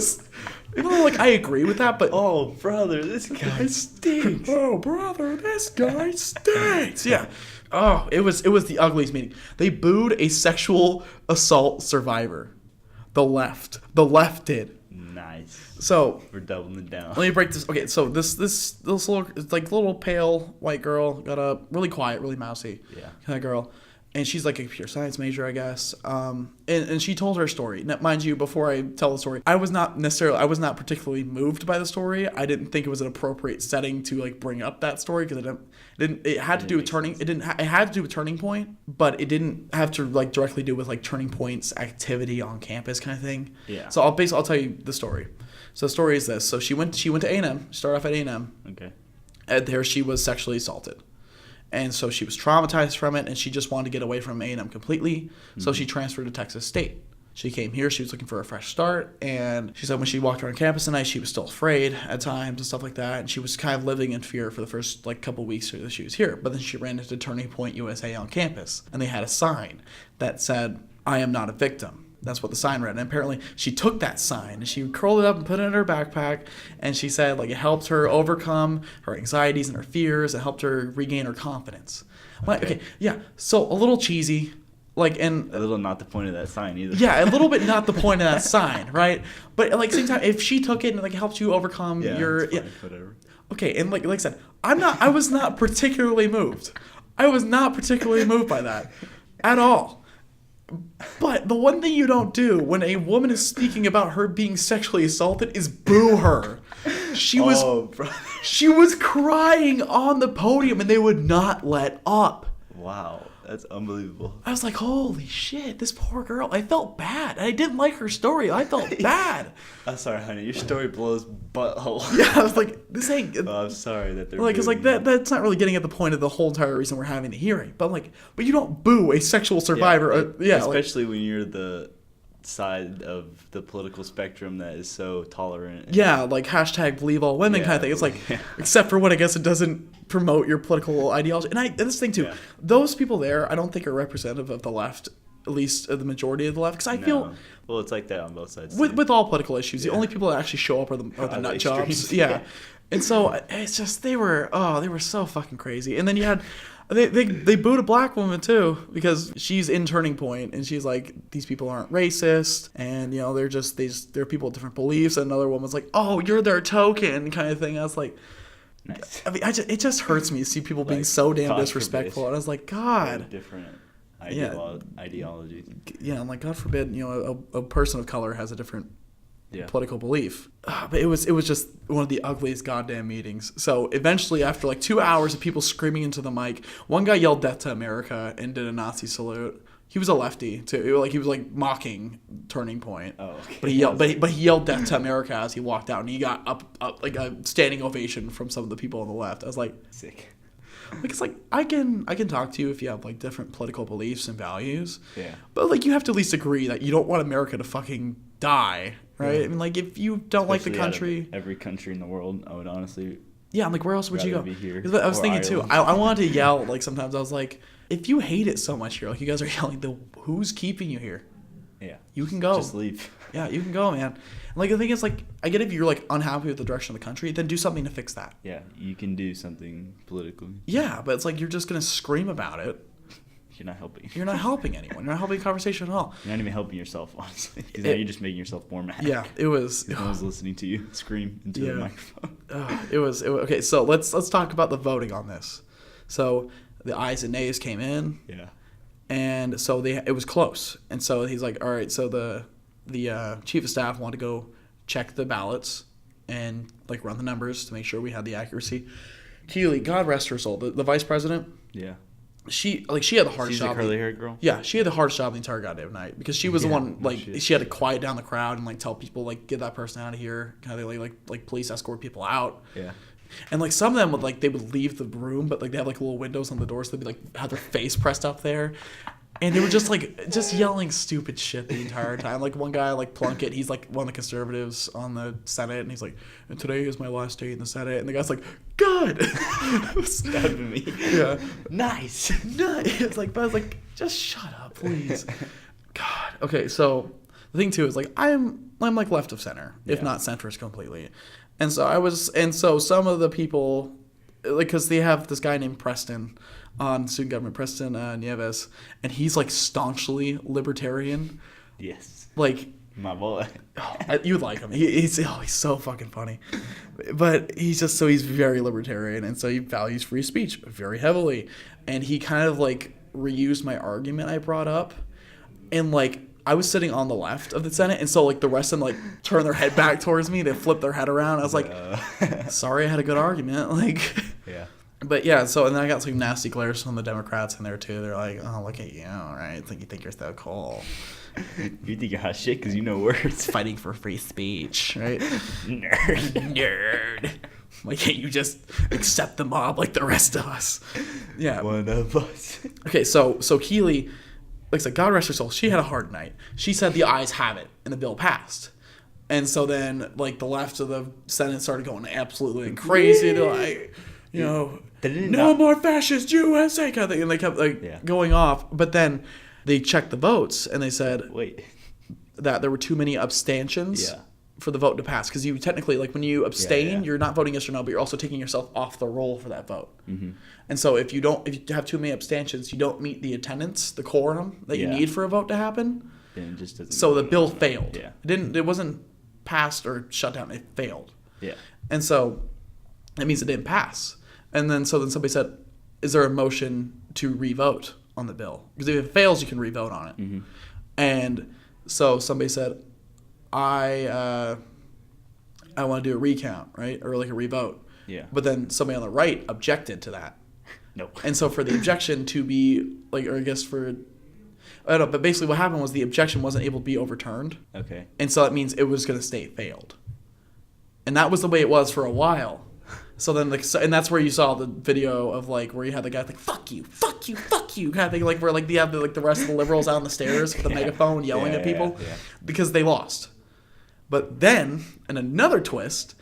Even though like I agree with that, but oh brother, this guy stinks. Oh brother, this guy stinks. Yeah. Oh, it was the ugliest meeting. They booed a sexual assault survivor. The left did. Nice. So we're doubling it down. Let me break this. Okay, so this little pale white girl got up, really quiet, really mousy. Yeah. Kind of girl, and she's like a computer science major, I guess. And she told her story. Now, mind you, before I tell the story, I was not particularly moved by the story. I didn't think it was an appropriate setting to like bring up that story because it had to do with Turning Point, but it didn't have to like directly do with like Turning Point's activity on campus kind of thing. Yeah. So I'll tell you the story. So the story is this. So she went to A&M, started off at A&M. Okay. And there she was sexually assaulted. And so she was traumatized from it, and she just wanted to get away from A&M completely. Mm-hmm. So she transferred to Texas State. She came here. She was looking for a fresh start. And she said when she walked around campus at night, she was still afraid at times and stuff like that. And she was kind of living in fear for the first couple weeks that she was here. But then she ran into Turning Point USA on campus. And they had a sign that said, "I am not a victim." That's what the sign read. And apparently she took that sign and she curled it up and put it in her backpack. And she said it helped her overcome her anxieties and her fears. It helped her regain her confidence. Okay, yeah. So a little cheesy. And a little not the point of that sign either. Yeah, a little bit not the point of that sign, right? But same time, if she took it and helped you overcome your whatever. Okay, and like I said, I was not particularly moved. I was not particularly moved by that at all. But the one thing you don't do when a woman is speaking about her being sexually assaulted is boo her. She was crying on the podium and they would not let up. Wow. That's unbelievable. I was like, holy shit, this poor girl. I felt bad. I didn't like her story. I felt bad. I'm sorry, honey. Your story blows butthole. Yeah, I was like, this ain't... I'm sorry that they're because that's not really getting at the point of the whole entire reason we're having the hearing. But you don't boo a sexual survivor. Especially when you're the side of the political spectrum that is so tolerant. Hashtag believe all women kind of thing. It's except for when I guess it doesn't promote your political ideology. And this thing too, those people there I don't think are representative of the left, at least the majority of the left. Because I feel... Well, it's like that on both sides. With all political issues, the only people that actually show up are the nut jobs. Yeah. And so it's just, they were so fucking crazy. And then you had... They booed a black woman too because she's in Turning Point and she's like, these people aren't racist and they're people with different beliefs. And another woman's like, oh, you're their token kind of thing. I was like, nice. I mean, it just hurts me to see people being so damn disrespectful. And I was like, God, different ideologies. Yeah, I'm like, God forbid, a person of color has a different political belief. But it was just one of the ugliest goddamn meetings. So eventually, after 2 hours of people screaming into the mic, one guy yelled "Death to America" and did a Nazi salute. He was a lefty too. He was mocking Turning Point. Oh, okay. But he yelled "Death to America" as he walked out, and he got up a standing ovation from some of the people on the left. I was like, sick. It's I can talk to you if you have different political beliefs and values. Yeah. But you have to at least agree that you don't want America to fucking die, right? Yeah. I mean, if you don't like the country, out of every country in the world, I would honestly. Yeah, I'm where else would you go? Be here, I was thinking Ireland. Too. I wanted to yell. Sometimes I was like, if you hate it so much here, you guys are yelling, who's keeping you here? Yeah. You can go. Just leave. Yeah, you can go, man. And the thing is, I get if you're unhappy with the direction of the country, then do something to fix that. Yeah, you can do something politically. Yeah, but it's you're just gonna scream about it. You're not helping. You're not helping anyone. You're not helping the conversation at all. You're not even helping yourself, honestly. Because now you're just making yourself more mad. Yeah, it was. No one's listening to you scream into the microphone. It was okay. So let's talk about the voting on this. So the ayes and nays came in. Yeah. And so it was close. And so he's like, all right. So the chief of staff wanted to go check the ballots and run the numbers to make sure we had the accuracy. Keely, God rest her soul, the vice president. Yeah. She had the hardest job. She's a curly-haired girl? Yeah, she had the hardest job the entire goddamn night because she was the one, she had to quiet down the crowd and, tell people, get that person out of here. Kind of, like police escort people out. Yeah. And, some of them would, they would leave the room, but, they had, little windows on the doors, so they'd be, have their face pressed up there. And they were just, just yelling stupid shit the entire time. One guy, Plunkett, he's, one of the conservatives on the Senate, and he's like, and today is my last day in the Senate. And the guy's like, good! Stabbing me. Yeah. Nice. It's but I was like, just shut up, please. God. Okay, so the thing, too, is, I'm left of center, if not centrist completely. And so some of the people, because they have this guy named Preston on student government, Preston Nieves, and he's staunchly libertarian. Yes. My boy. You'd like him. He's so fucking funny. But he's very libertarian, and so he values free speech very heavily. And he kind of reused my argument I brought up, and I was sitting on the left of the Senate, and so the rest of them turn their head back towards me. They flip their head around. I was like, sorry, I had a good argument. Yeah. But yeah, so and then I got some nasty glares from the Democrats in there too. They're like, "Oh, look at you, right? You think you're so cool. You think you're hot shit because you know words. Fighting for free speech, right? Nerd. Why can't you just accept the mob like the rest of us? Yeah. One of us. Okay, so Keely, like I said, God rest her soul, she had a hard night. She said the ayes have it, and the bill passed. And so then, like, the left of the Senate started going absolutely crazy. They're like, you know, no more fascist USA kind of thing. And they kept, like, going off. But then they checked the votes, and they said that there were too many abstentions for the vote to pass. Because you technically, like, when you abstain, you're not voting yes or no, but you're also taking yourself off the roll for that vote. Mm-hmm. And so if you have too many abstentions, you don't meet the attendance, the quorum that you need for a vote to happen. Then it just doesn't. So the bill failed. Yeah. It wasn't passed or shut down. It failed. Yeah. And so that means it didn't pass. And then somebody said, is there a motion to re-vote on the bill? Because if it fails, you can re-vote on it. Mm-hmm. And so somebody said, I want to do a recount, right? Or like a re-vote. Yeah. But then somebody on the right objected to that. Nope. And so for the objection to be, like, or I guess for... I don't know, but basically what happened was the objection wasn't able to be overturned. Okay. And so that means it was going to stay failed. And that was the way it was for a while. So then, like, and that's where you saw the video of, like, where you had the guy like, fuck you, kind of thing, like, where, like, you have the rest of the liberals out on the stairs with the megaphone yelling at people because they lost. But then, in another twist,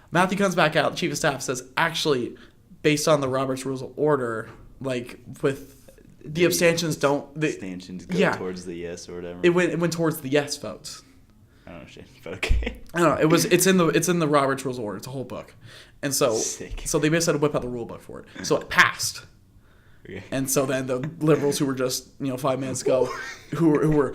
Matthew comes back out, the chief of staff says, actually, based on the Robert's Rules of Order, like, with... The abstentions don't... Abstentions go towards the yes or whatever. It went towards the yes votes. I don't know shit, but okay. I don't know. It's in the Robert's Rules of Order. It's a whole book, and so they basically had to whip out the rule book for it. So it passed, and so then the liberals who were just 5 minutes ago, who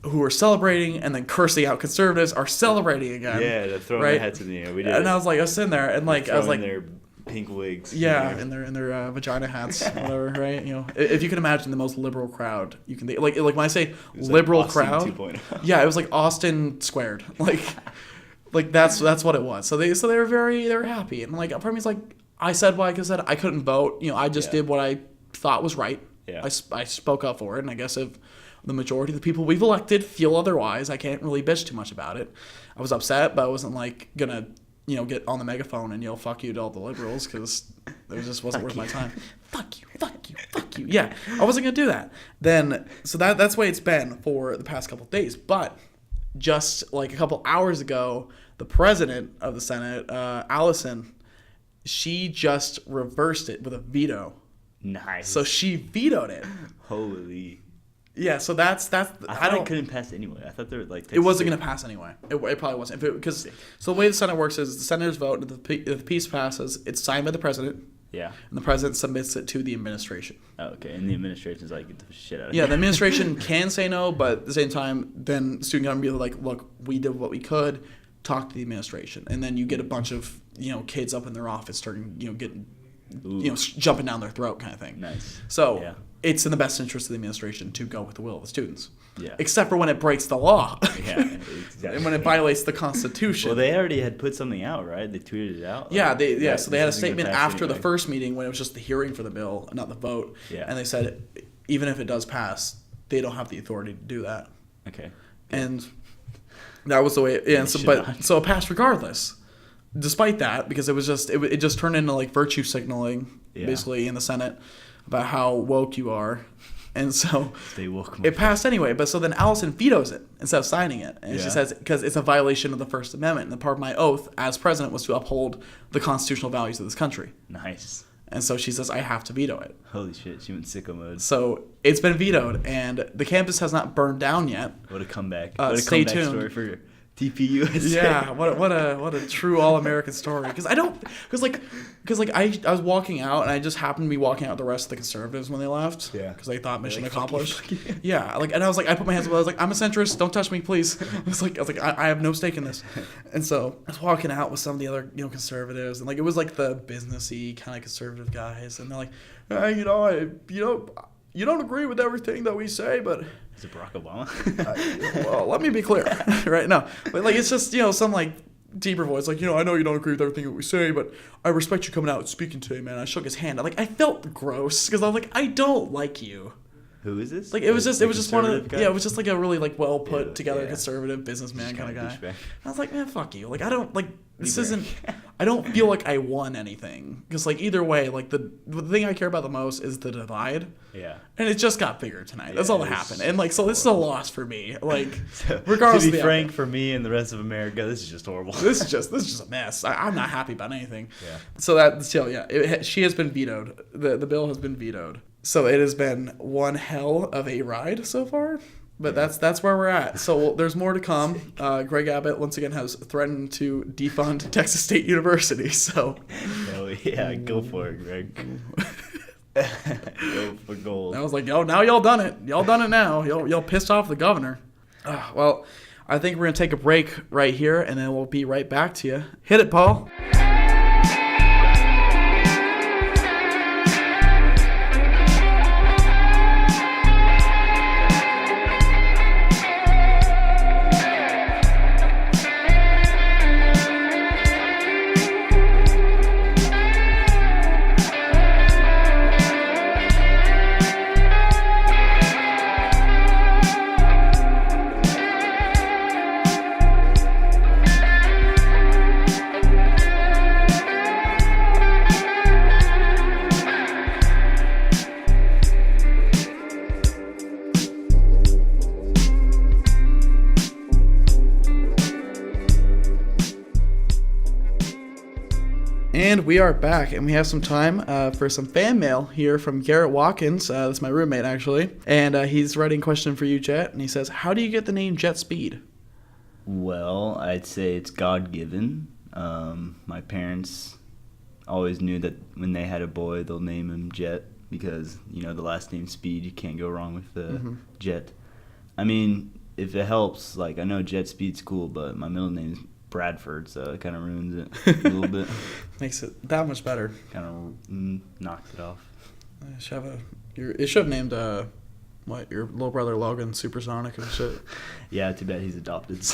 were celebrating and then cursing out conservatives are celebrating again. Yeah, they're throwing their heads in the air. We did. And I was sitting there and I was like. Their pink wigs. Yeah, and their vagina hats, whatever, right? If you can imagine the most liberal crowd, you can like when I say liberal like Austin crowd. 2.0. Yeah, it was like Austin squared, like that's what it was. So they were happy, and like part of me's like I said what I said. I couldn't vote. I just did what I thought was right. Yeah. I spoke up for it, and I guess if the majority of the people we've elected feel otherwise, I can't really bitch too much about it. I was upset, but I wasn't like gonna. Get on the megaphone and yell "fuck you" to all the liberals because it just wasn't worth my time. Fuck you. Yeah, I wasn't gonna do that. Then, so that's the way it's been for the past couple of days. But just like a couple hours ago, the president of the Senate, Allison, she just reversed it with a veto. Nice. So she vetoed it. Holy. Yeah, so that's. I thought it couldn't pass anyway. I thought they were like. It wasn't going to pass anyway. It probably wasn't because so the way the Senate works is the senators vote, and if the piece passes, it's signed by the president. Yeah. And the president submits it to the administration. Oh, okay. And the administration's like, get the shit out of here. Yeah, the administration can say no, but at the same time, then student government be like, look, we did what we could. Talk to the administration, and then you get a bunch of kids up in their office starting getting jumping down their throat kind of thing. Nice. So. Yeah. It's in the best interest of the administration to go with the will of the students. Yeah. Except for when it breaks the law. Yeah, exactly. And when it violates the Constitution. Well, they already had put something out, right? They tweeted it out. Yeah, so they had a statement after the first meeting when it was just the hearing for the bill, not the vote. Yeah. And they said even if it does pass, they don't have the authority to do that. Okay. Good. And that was the way so it passed regardless. Despite that, because it was just it just turned into like virtue signaling basically in the Senate. About how woke you are, and so it passed anyway. But so then Allison vetoes it instead of signing it, and she says because it's a violation of the First Amendment, and part of my oath as president was to uphold the constitutional values of this country. Nice. And so she says I have to veto it. Holy shit, she went sicko mode. So it's been vetoed, and the campus has not burned down yet. What a comeback! Stay tuned. Story for TPU. Yeah, what a true all-American story. Because I was walking out and I just happened to be walking out with the rest of the conservatives when they left. Yeah. Because they thought mission accomplished. Yeah. And I was like, I put my hands up. I was like, I'm a centrist. Don't touch me, please. I was like, I have no stake in this. And so I was walking out with some of the other conservatives, and like it was like the businessy kind of conservative guys, and they're like, you don't agree with everything that we say, but. Is it Barack Obama? Well, let me be clear, right? No, but like it's just some like deeper voice, like I know you don't agree with everything that we say, but I respect you coming out and speaking today, man. I shook his hand. I felt gross because I was like, I don't like you. Who is this? Like, it was just one of conservative the, guy? yeah, it was just like a really like well put together yeah. conservative businessman Just kind of guy. kinda douchebag. I was like, man, fuck you. Like, I don't like this Either. isn't. I don't feel like I won anything because like either way, like the thing I care about the most is the divide. Yeah. And it just got bigger tonight. That's Yeah, all that it's happened. And like, so this is a horrible. loss for me. Like, So, regardless to of be the frank, outcome. for me and the rest of America, this is just horrible. This is just a mess. I'm not happy about anything. Yeah. So she has been vetoed. The bill has been vetoed. So it has been one hell of a ride so far. But that's where we're at. So there's more to come. Greg Abbott once again has threatened to defund Texas State University. So Hell yeah, go for it, Greg. Go for gold. I was like, yo, now y'all done it. Y'all done it now. Y'all pissed off the governor. Well, I think we're gonna take a break right here, and then we'll be right back to you. Hit it, Paul. And we are back, and we have some time for some fan mail here from Garrett Watkins. That's my roommate, actually. And he's writing a question for you, Jett. And he says, how do you get the name Jet Speed? Well, I'd say it's God-given. My parents always knew that when they had a boy, they'll name him Jet because, the last name Speed, you can't go wrong with the Jet. I mean, if it helps, like, I know Jet Speed's cool, but my middle name's Bradford, so it kind of ruins it a little bit. Makes it that much better. Kind of knocks it off. It should have named, your little brother Logan Supersonic and shit. Yeah, too bad he's adopted.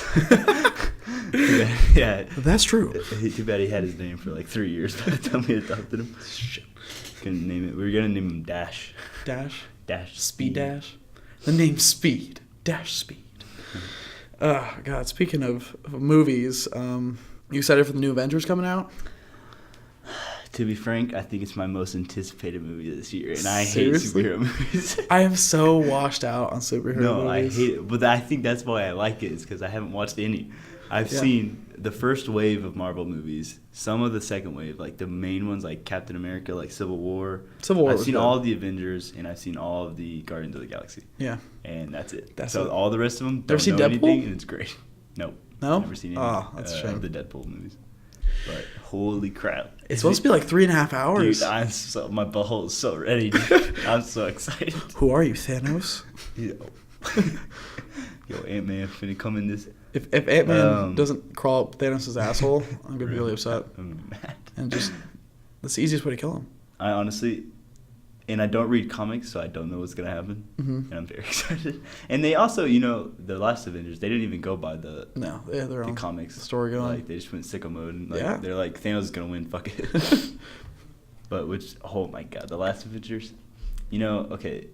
Yeah. That's true. Too bad he had his name for like 3 years by the time we adopted him. Shit. Couldn't name it. We were going to name him Dash. Dash? Dash. Speed Dash? The name Speed. Dash Speed. God, speaking of movies, you excited for the new Avengers coming out? To be frank, I think it's my most anticipated movie this year, and I Seriously? hate superhero movies. I am so washed out on superhero movies. No, I hate it. But I think that's why I like it, is because I haven't watched any. I've seen the first wave of Marvel movies, some of the second wave, like the main ones like Captain America, like Civil War. I've seen all of the Avengers, and I've seen all of the Guardians of the Galaxy. Yeah. And that's it. That's so it. all the rest of them Ever don't seen know Deadpool? anything, and it's great. Nope. No? Never seen any That's a shame. of the Deadpool movies. But holy crap. It's supposed to be like 3.5 hours. Dude, my butthole is so ready, dude. I'm so excited. Who are you, Thanos? Yo, Ant-Man finna come in this. If Ant-Man doesn't crawl up Thanos' asshole, I'm going to be really upset. I'm mad. And that's the easiest way to kill him. I honestly, and I don't read comics, so I don't know what's going to happen. Mm-hmm. And I'm very excited. And they also, the last Avengers, they didn't even go by the their own comics. story going. Like, they just went sicko mode. And, they're like, Thanos is going to win, fuck it. But oh my god, the last Avengers, okay,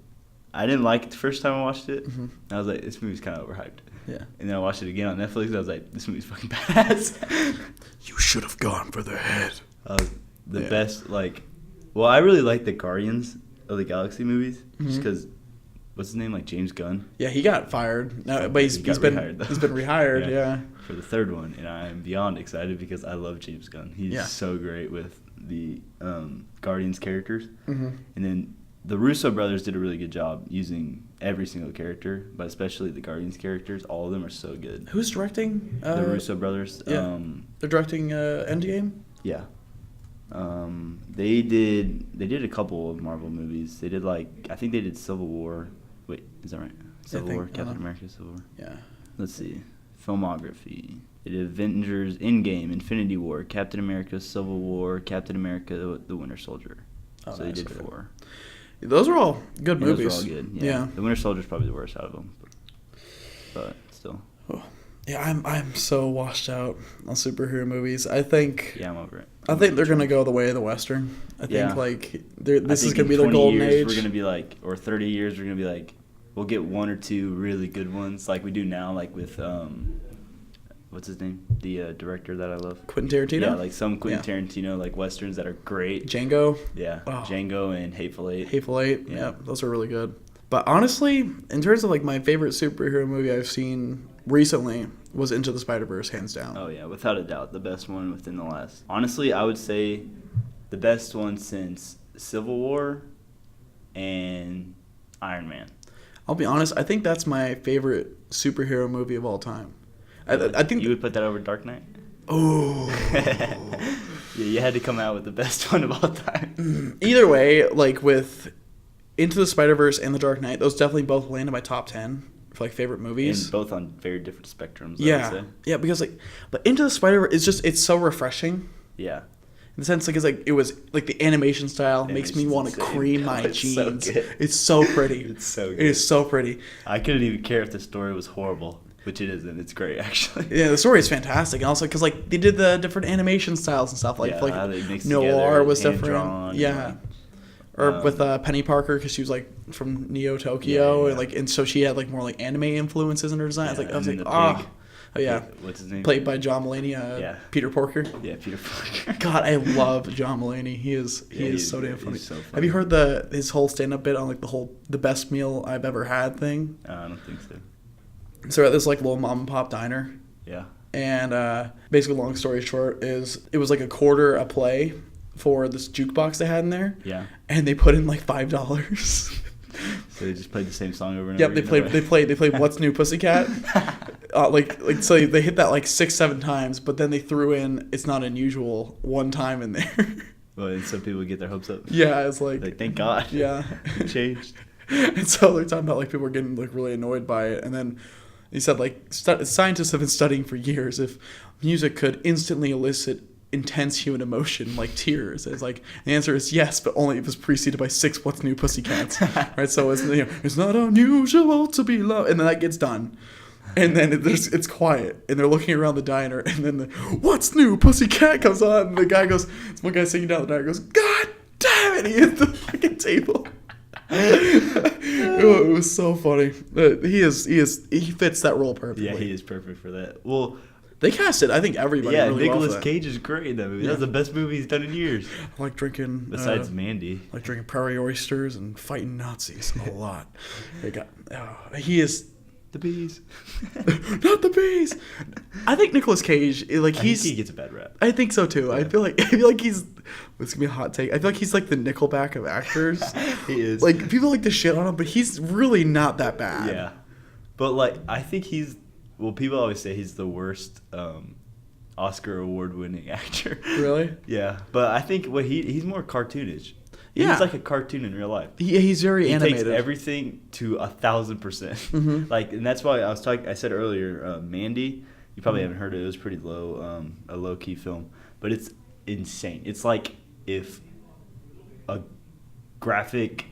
I didn't like it the first time I watched it. Mm-hmm. I was like, this movie's kind of overhyped. Yeah. And then I watched it again on Netflix, and I was like, this movie's fucking badass. You should have gone for the head. The best, I really like the Guardians of the Galaxy movies, just because, what's his name, like James Gunn? Yeah, he got fired. No, but he's been rehired, though. he's been rehired. yeah. For the third one, and I'm beyond excited because I love James Gunn. He's so great with the Guardians characters. Mm-hmm. And then the Russo brothers did a really good job using every single character, but especially the Guardians characters. All of them are so good. Who's directing? The Russo brothers. Yeah. They're directing Endgame? Yeah. They did a couple of Marvel movies. They did I think they did Civil War. Wait, is that right? Civil War, Captain America, Civil War. Yeah. Let's see. Filmography. They did Avengers, Endgame, Infinity War, Captain America, Civil War, Captain America, The Winter Soldier. So nice, they did okay. 4. Those are all good movies. Those are all good. Yeah. The Winter Soldier's probably the worst out of them, but still. Oh. Yeah, I'm so washed out on superhero movies. I think. Yeah, I'm over it. I think they're gonna go the way of the Western. I think like this is gonna be their 20 golden years, age. We're gonna be like, or 30 years, we're gonna be like, we'll get one or two really good ones like we do now, like with what's his name? The director that I love. Quentin Tarantino? Yeah, like some Quentin Tarantino, like Westerns that are great. Django? Yeah, Django and Hateful Eight. Hateful Eight, yeah, those are really good. But honestly, in terms of like my favorite superhero movie I've seen recently was Into the Spider-Verse, hands down. Oh yeah, without a doubt, the best one within the last. Honestly, I would say the best one since Civil War and Iron Man. I'll be honest, I think that's my favorite superhero movie of all time. I think you would put that over Dark Knight. Oh, yeah, you had to come out with the best one of all time. Either way, like with Into the Spider-Verse and The Dark Knight, those definitely both land in my top 10 for like favorite movies. And both on very different spectrums. Yeah, I would say. Yeah, because like, but Into the Spider-Verse is it's so refreshing. Yeah. In the sense, like, it was like the animation style makes me want to cream my jeans. It's so pretty. It's so good. It is so pretty. I couldn't even care if the story was horrible, which it isn't. It's great, actually. Yeah, the story is fantastic, and also because like they did the different animation styles and stuff. Like Noir was different. Yeah. Or with Penny Parker, because she was like from Neo Tokyo, and so she had like more like anime influences in her design. I was like, oh yeah. What's his name? Played by John Mulaney. Peter Porker. Yeah, Peter Porker. God, I love John Mulaney. He is so damn funny. So funny. Have you heard his whole stand-up bit on like the best meal I've ever had thing? I don't think so. So we're at this like little mom and pop diner. Yeah. And basically, long story short, is it was like $0.25 a play for this jukebox they had in there. Yeah. And they put in like $5. So they just played the same song over and over. Yep, they played What's New Pussycat. So they hit that like 6-7 times, but then they threw in It's Not Unusual one time in there. Well, and some people get their hopes up. Yeah, it's like thank God. Yeah. It changed. And so they're talking about like people were getting like really annoyed by it, and then he said like scientists have been studying for years if music could instantly elicit intense human emotion like tears. It's like the answer is yes, but only if it was preceded by 6 What's New Pussycats. Right? So it's not unusual to be loved, and then that gets done. And then it's quiet, and they're looking around the diner, and then the What's New Pussycat comes on, and the guy goes, this one guy singing down the diner goes, God damn it, he hit the fucking table. It was so funny. He fits that role perfectly. Yeah, he is perfect for that. Well, they casted, I think, everybody really well. Nicolas Cage is great in that movie. Yeah. That's the best movie he's done in years. I like drinking... Besides Mandy. I like drinking prairie oysters and fighting Nazis a lot. He is... The bees. Not the bees! I think Nicolas Cage, like, he gets a bad rap. I think so, too. Yeah. I feel like he's... It's going to be a hot take. I feel like he's like the Nickelback of actors. He is. Like, people like to shit on him, but he's really not that bad. Yeah. But, like, I think he's... Well, people always say he's the worst Oscar award-winning actor. Really? Yeah, but I think he's more cartoonish. Yeah. He's like a cartoon in real life. He's very animated. He takes everything to 1,000%. Mm-hmm. Like, and that's why I said earlier, Mandy. You probably haven't heard it. It was pretty low, a low-key film, but it's insane. It's like if a graphic,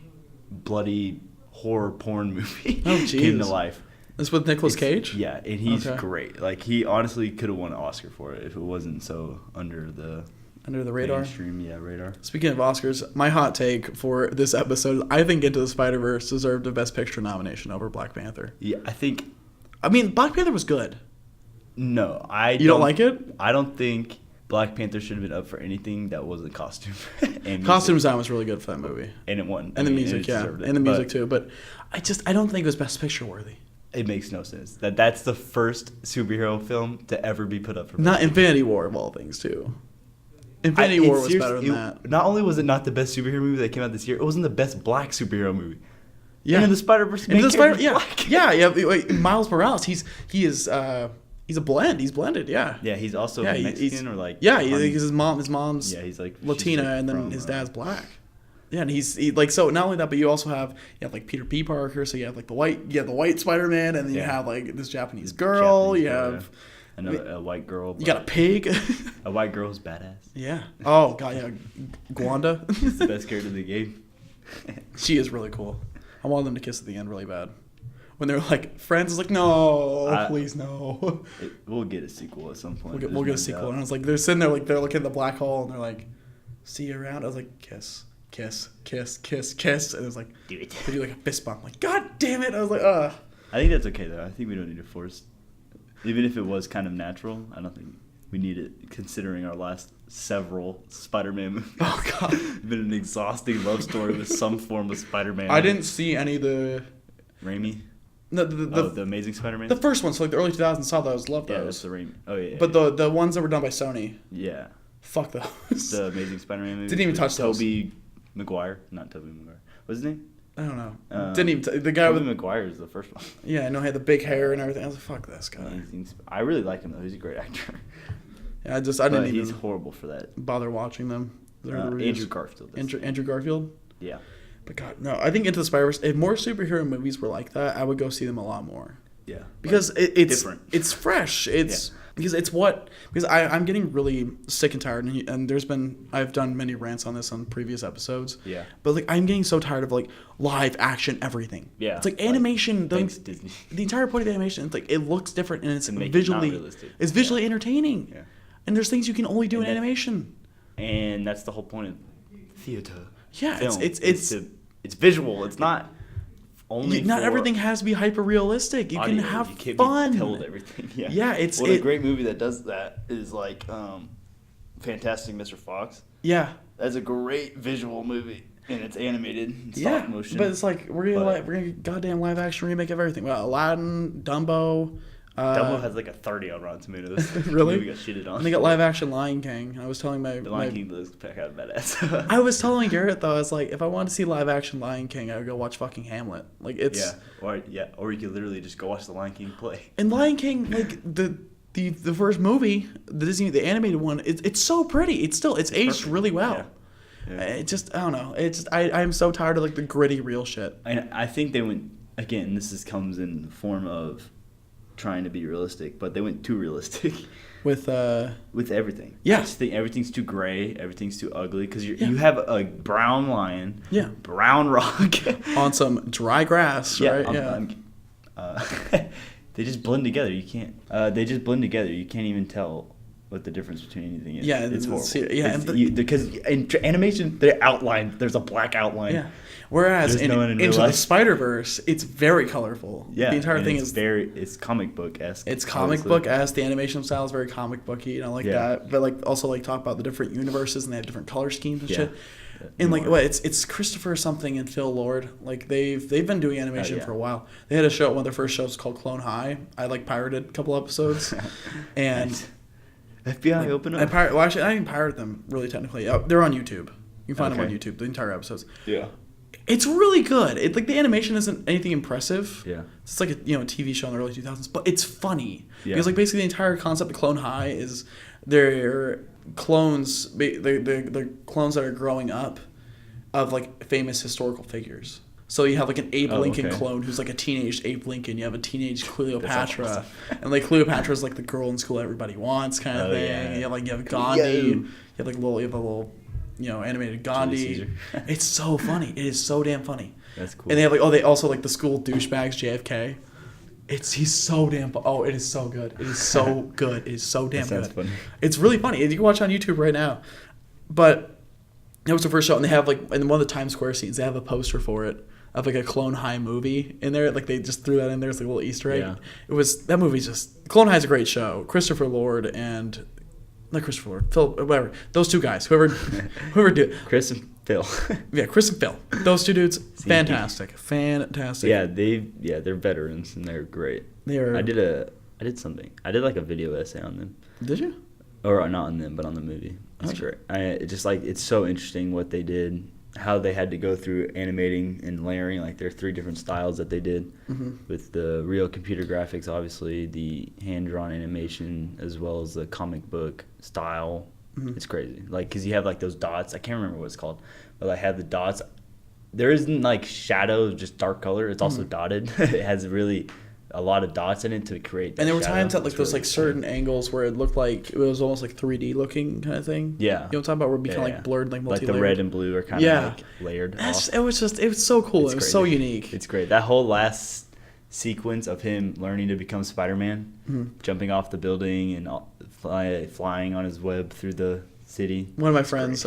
bloody horror porn movie came to life. This with Nicolas Cage? Yeah, and he's great. Like, he honestly could have won an Oscar for it if it wasn't so under the radar? Mainstream, radar. Speaking of Oscars, my hot take for this episode, I think Into the Spider-Verse deserved a Best Picture nomination over Black Panther. Yeah, I mean, Black Panther was good. No, You don't like it? I don't think Black Panther should have been up for anything that wasn't costume. And costume design was really good for that movie. And it won. And the music, And the music, too. But I don't think it was Best Picture worthy. It makes no sense. That's the first superhero film to ever be put up for Not Infinity War, of all things, too. Infinity War was better than that. Not only was it not the best superhero movie that came out this year, it wasn't the best black superhero movie. Yeah. And the Spider-Verse black. Yeah. Miles Morales, he's a blend. He's blended, yeah. Yeah, he's also Mexican or like... Yeah, his mom's he's like Latina, and then his dad's black. Yeah, and so not only that, but you also have like Peter P. Parker, so you have like the white Spider-Man, and then you have like this Japanese girl. You have a white girl. You got a pig. A white girl who's badass. Yeah. Oh god, yeah. Gwanda. It's the best character in the game. She is really cool. I wanted them to kiss at the end really bad. when they're like friends. It's like, no, please no. We'll get a sequel at some point. We'll get a sequel. And I was like, they're sitting there like they're looking at the black hole and they're like, see you around. I was like, kiss, kiss, kiss, kiss, kiss. And it was like, do it. They do like a fist bump. I'm like, God damn it. I was like, ugh. I think that's okay though. I think we don't need to force. Even if it was kind of natural, I don't think we need it, considering our last several Spider-Man movies. Oh, God. Been an exhausting love story with some form of Spider-Man. I didn't see any of the... Raimi? No, the Amazing Spider-Man? The first one, so like the early 2000s, saw those, loved those. Yeah, that's the Raimi. Oh, yeah. But the ones that were done by Sony. Yeah. Fuck those. The Amazing Spider-Man movie. Didn't even touch those. Tobey Maguire. Not Tobey Maguire. What's his name? I don't know. Didn't even... the guy Tobey with... Maguire is the first one. Yeah, I know he had the big hair and everything. I was like, fuck this guy. I really like him, though. He's a great actor. Yeah, I didn't even... he's horrible for that. Bother watching them. Andrew Garfield. Andrew Garfield? Yeah. But God, no. I think Into the Spider-Verse, if more superhero movies were like that, I would go see them a lot more. Yeah. Because it's different. It's fresh. It's... Yeah. Because I'm getting really sick and tired, and I've done many rants on this on previous episodes. Yeah. But like I'm getting so tired of like live action everything. Yeah. It's like animation. Thanks, Disney. The entire point of animation, it's like it looks different and it's visually entertaining. Yeah. And there's things you can only do in animation. And that's the whole point of theater. Yeah. Film. It's visual. It's not. Not everything has to be hyper realistic. You can have fun. Be told everything. Yeah. Yeah. A great movie that does that is like Fantastic Mr. Fox. Yeah. That's a great visual movie, and it's animated, stop motion. But it's like we're gonna goddamn live action remake of everything. Well, Aladdin, Dumbo. Dumbo has like a 30 on Rotten Tomatoes. Really? We got shitted on. And they got live action Lion King. I was telling the Lion King looks kind of badass. I was telling Garrett though, I was like, if I wanted to see live action Lion King, I would go watch fucking Hamlet. Like it's or you could literally just go watch the Lion King play. And Lion King, like the first movie, the animated one, it's so pretty. It's aged perfect. Really well. Yeah. It just I don't know. I'm so tired of like the gritty real shit. And I think they went again. Comes in the form of trying to be realistic, but they went too realistic with everything. Yeah, I just think everything's too gray, everything's too ugly because you have a brown lion, brown rock on some dry grass, right? They just blend together. You can't. They just blend together. You can't even tell what the difference between anything is. Yeah, it's horrible. Because in animation, there's a black outline. Yeah. Whereas Into the Spider-Verse, it's very colorful. Yeah, the entire thing is it's comic book-esque. It's comic book-esque. The animation style is very comic booky, and I like that. But like also like talk about the different universes and they have different color schemes and shit. And like it's Christopher something and Phil Lord. Like they've been doing animation for a while. They had a show. One of their first shows called Clone High. I like pirated a couple episodes, and FBI open up. I didn't pirate them really technically. They're on YouTube. You can find them on YouTube. The entire episodes. Yeah. It's really good. Like the animation isn't anything impressive. Yeah. It's like a TV show in the early 2000s, but it's funny. Yeah. Because like basically the entire concept of Clone High is they're clones. They're clones that are growing up of like famous historical figures. So you have like an Abe Lincoln clone who's like a teenage Abe Lincoln. You have a teenage Cleopatra, awesome. And like Cleopatra's like the girl in school everybody wants kind of thing. Yeah. You have Gandhi. You have a little animated Gandhi. It's so funny. It is so damn funny. That's cool. And they have they also like the school douchebags JFK. He's so damn. Oh, it is so good. It is so good. It is so damn good. Funny. It's really funny. You can watch it on YouTube right now. But that was the first show, and they have like in one of the Times Square scenes, they have a poster for it of like a Clone High movie in there. Like they just threw that in there as like a little Easter egg. Yeah. That movie's just Clone High is a great show. Christopher Lord and. Not Christopher Lord, Phil, whatever. Those two guys, whoever do it. Chris and Phil. Yeah, Chris and Phil. Those two dudes, fantastic. Yeah, they're veterans and they're great. They are. I did something. I did like a video essay on them. Did you? Or not on them, but on the movie. It's great. It's so interesting what they did, how they had to go through animating and layering. Like there are 3 different styles that they did with the real computer graphics, obviously the hand-drawn animation, as well as the comic book style. It's crazy. Like because you have like those dots. I can't remember what it's called, but I have the dots. There isn't like shadow, just dark color. It's also dotted. It has really a lot of dots in it to create. And there were times at like those like certain angles where it looked like it was almost like 3D looking kind of thing. Yeah, you know what I'm talking about? Where it became like blurred, like multi-layered. Like the red and blue are kind of like layered. It was so cool. It was so unique. It's great. That whole last sequence of him learning to become Spider-Man, jumping off the building and flying on his web through the city. One of my friends,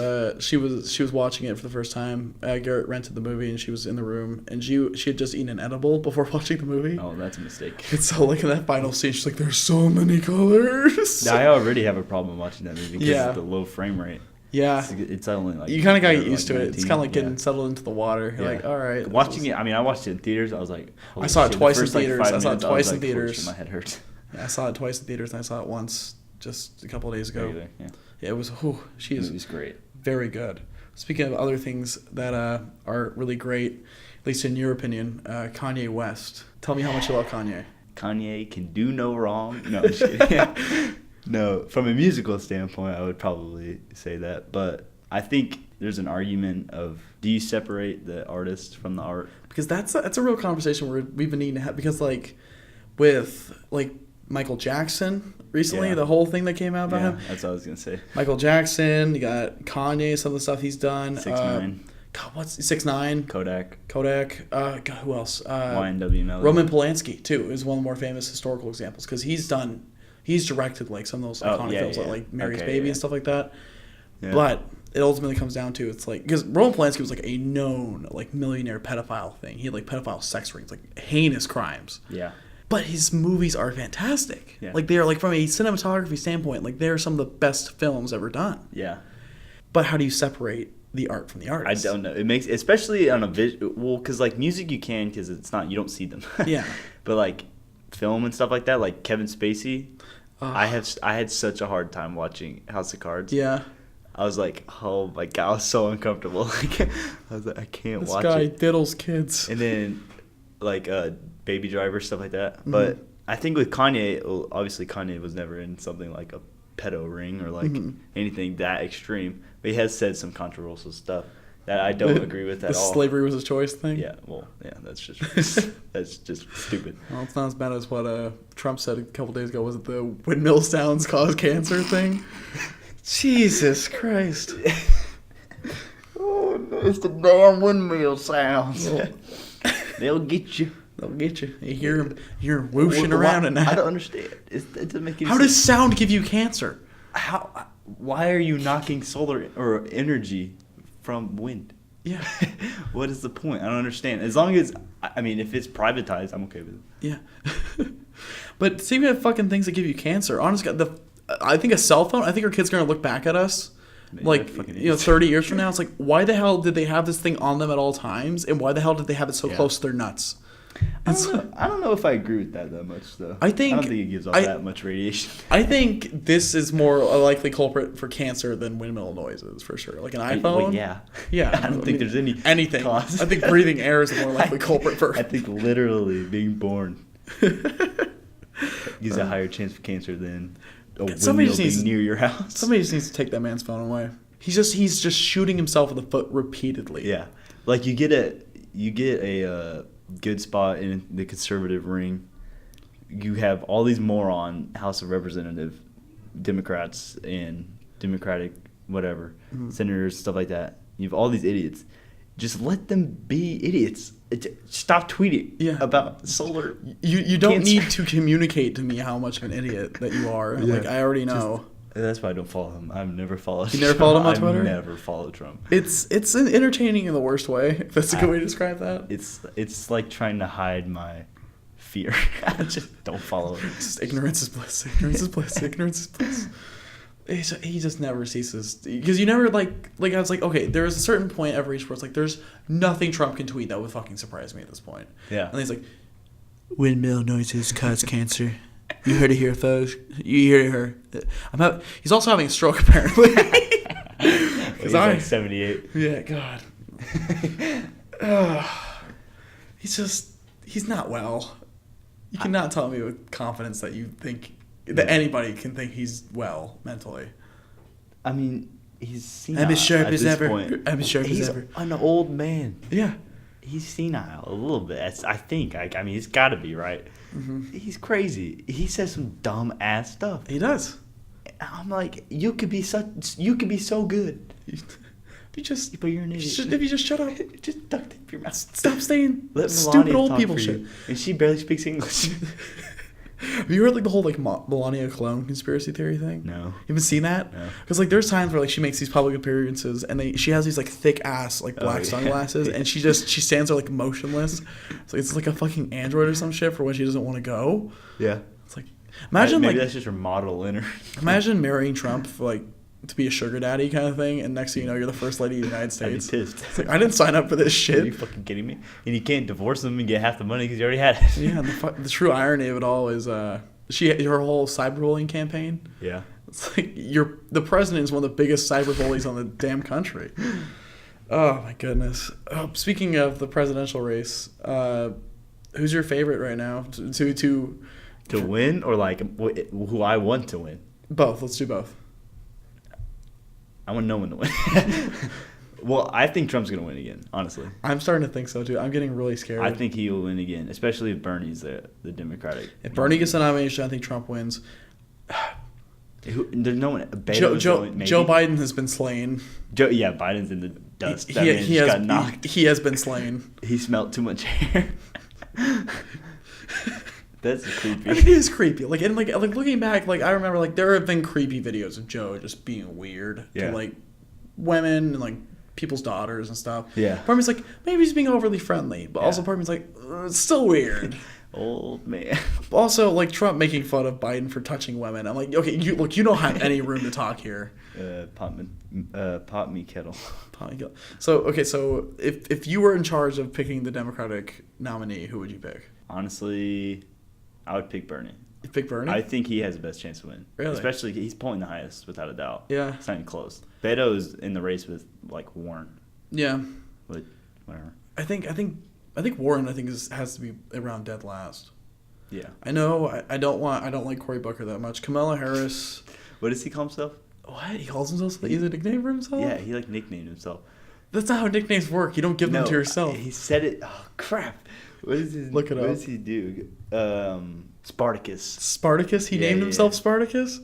she was watching it for the first time. Garrett rented the movie, and she was in the room, and she had just eaten an edible before watching the movie. Oh, that's a mistake. And so, like, in that final scene, she's like, "There's so many colors." I already have a problem watching that movie because Yeah. of the low frame rate. Yeah. It's only like... You kind of got to get like used to it. 19, It's kind of like getting settled into the water. You're like, all right. Watching it, I mean, I watched it in theaters. I was like, I saw it shit. twice The in first, like, theaters. 5 I saw it minutes, twice was in like, holy theaters. shit, my head hurts. Yeah, I saw it twice in theaters, and I saw it once just a couple of days ago. Regular, yeah. Yeah, it was, she is It was great. very good. Speaking of other things that are really great, at least in your opinion, Kanye West. Tell me how much you love Kanye. Kanye can do no wrong. No, I'm just kidding. No, from a musical standpoint, I would probably say that. But I think there's an argument of, do you separate the artist from the art? Because that's a real conversation we've been needing to have. Because, like, with, like, Michael Jackson recently, the whole thing that came out about him. That's what I was going to say. Michael Jackson, you got Kanye, some of the stuff he's done. 6ix9ine. God, what's 6ix9ine? Kodak. God, who else? YNW Melody. Roman Polanski, too, is one of the more famous historical examples. Because he's directed, like, some of those iconic films, like Mary's Baby and stuff like that. Yeah. But it ultimately comes down to, it's like, because Roman Polanski was like a known, like, millionaire pedophile thing. He had, like, pedophile sex rings, like, heinous crimes. Yeah. But his movies are fantastic. Yeah. Like, they are, like, from a cinematography standpoint, like, they're some of the best films ever done. Yeah. But how do you separate the art from the artist? I don't know. It makes, especially on a visual, well, because, like, music you can, because it's not, you don't see them. Yeah. But, like, film and stuff like that, like Kevin Spacey, I had such a hard time watching House of Cards. Yeah. I was like, oh my God, I was so uncomfortable. Like, I was like, I can't watch it. This guy diddles kids. And then, like, Baby Driver, stuff like that. Mm-hmm. But I think with Kanye, well, obviously Kanye was never in something like a pedo ring or, like, anything that extreme. But he has said some controversial stuff that I don't agree with at all. The slavery was his choice thing? Yeah, well, yeah, that's just that's just stupid. Well, it's not as bad as what Trump said a couple days ago. Was it the windmill sounds cause cancer thing? Jesus Christ. Oh, no, it's the damn windmill sounds. They'll get you. They'll get you. You hear them whooshing around at night. I don't understand. It doesn't make any sense. How does sound give you cancer? Why are you knocking solar or energy from wind? Yeah. What is the point? I don't understand. As long as, I mean, if it's privatized, I'm okay with it. Yeah. But see, we have fucking things that give you cancer. Honestly, I think a cell phone, I think our kids are going to look back at us like, 30 years from now. It's like, why the hell did they have this thing on them at all times? And why the hell did they have it so close to their nuts? I don't know if I agree with that much, though. I don't think it gives off that much radiation. I think this is more a likely culprit for cancer than windmill noises, for sure. Like an iPhone. Well, yeah. Yeah. I don't think there's anything cause. I think breathing air is a more likely culprit for. I think literally being born gives a higher chance of cancer than a windmill being near your house. Somebody just needs to take that man's phone away. He's just shooting himself in the foot repeatedly. Yeah. Like you get a good spot in the conservative ring. You have all these moron House of Representative Democrats and Democratic senators, stuff like that. You have all these idiots. Just let them be idiots. Stop tweeting about solar. You don't need to communicate to me how much of an idiot that you are. Yeah. Like, I already know. That's why I don't follow him. I've never followed Trump. You never followed him on Twitter? I've never followed Trump. It's entertaining in the worst way, if that's a good way to describe that. It's like trying to hide my fear. I just don't follow him. Just ignorance is bliss. Ignorance is bliss. Ignorance is bliss. He just never ceases. Because you never, like I was like, okay, there's a certain point I've reached where it's like, there's nothing Trump can tweet that would fucking surprise me at this point. Yeah. And he's like, windmill noises cause cancer. You heard it here, folks. You heard her. He's also having a stroke, apparently. He's like 78. Yeah, God. He's not well. You cannot tell me with confidence that you think that anybody can think he's well mentally. I mean, he's senile. I'm as sharp as ever. I'm as sharp as ever. He's an old man. Yeah. He's senile a little bit. I think. I mean, he's got to be, right? Mm-hmm. He's crazy. He says some dumb ass stuff. He does. I'm like, you could be so good. You just, But you're an idiot. if you just shut up. Just duct tape your mouth. Stop saying Let stupid Melania old talk people for shit. you. And she barely speaks English. Have you heard like the whole like Melania clone conspiracy theory thing? No. You haven't seen that? No. Because like there's times where like she makes these public appearances and she has these like thick ass like black yeah. sunglasses and she stands there like motionless. So it's like a fucking android or some shit for when she doesn't want to go. Yeah. It's like imagine Maybe like that's just her model in her. imagine marrying Trump for like to be a sugar daddy kind of thing, and next thing you know you're the first lady of the United States. I'd be pissed. It's like I didn't sign up for this Are shit. you fucking kidding me? And you can't divorce them and get half the money because you already had it. Yeah, and the true irony of it all is her whole cyberbullying campaign. Yeah. It's like the president is one of the biggest cyberbullies on the damn country. Oh my goodness. Speaking of the presidential race, who's your favorite right now to win or like who I want to win? Both. Let's do both. I want no one to win. Well, I think Trump's going to win again, honestly. I'm starting to think so too. I'm getting really scared. I think he will win again, especially if Bernie's the Democratic. If Bernie gets the nomination, I think Trump wins. There's no one. Joe Biden has been slain. Biden's in the dust. He has been slain. He smelled too much hair. That's creepy. I mean, it is creepy. Like, and like looking back, like I remember, like there have been creepy videos of Joe just being weird to like women and like people's daughters and stuff. Yeah. Part of me's like maybe he's being overly friendly, but also part of me's like it's still weird. Old man. Also, like Trump making fun of Biden for touching women. I'm like, okay, you don't have any room to talk here. Pot me kettle. So if you were in charge of picking the Democratic nominee, who would you pick? Honestly, I would pick Bernie. You pick Bernie? I think he has the best chance to win. Really? Especially he's polling the highest without a doubt. Yeah. It's not even close. Beto's in the race with like Warren. Yeah. But whatever. I think Warren has to be around dead last. Yeah. I know I don't like Cory Booker that much. Kamala Harris. What does he call himself? What? He calls himself he's a nickname for himself? Yeah, he like nicknamed himself. That's not how nicknames work. You don't give them to yourself. He said it. Oh crap. What is his? Look it up. What does he do? Spartacus. Spartacus? He named himself Spartacus?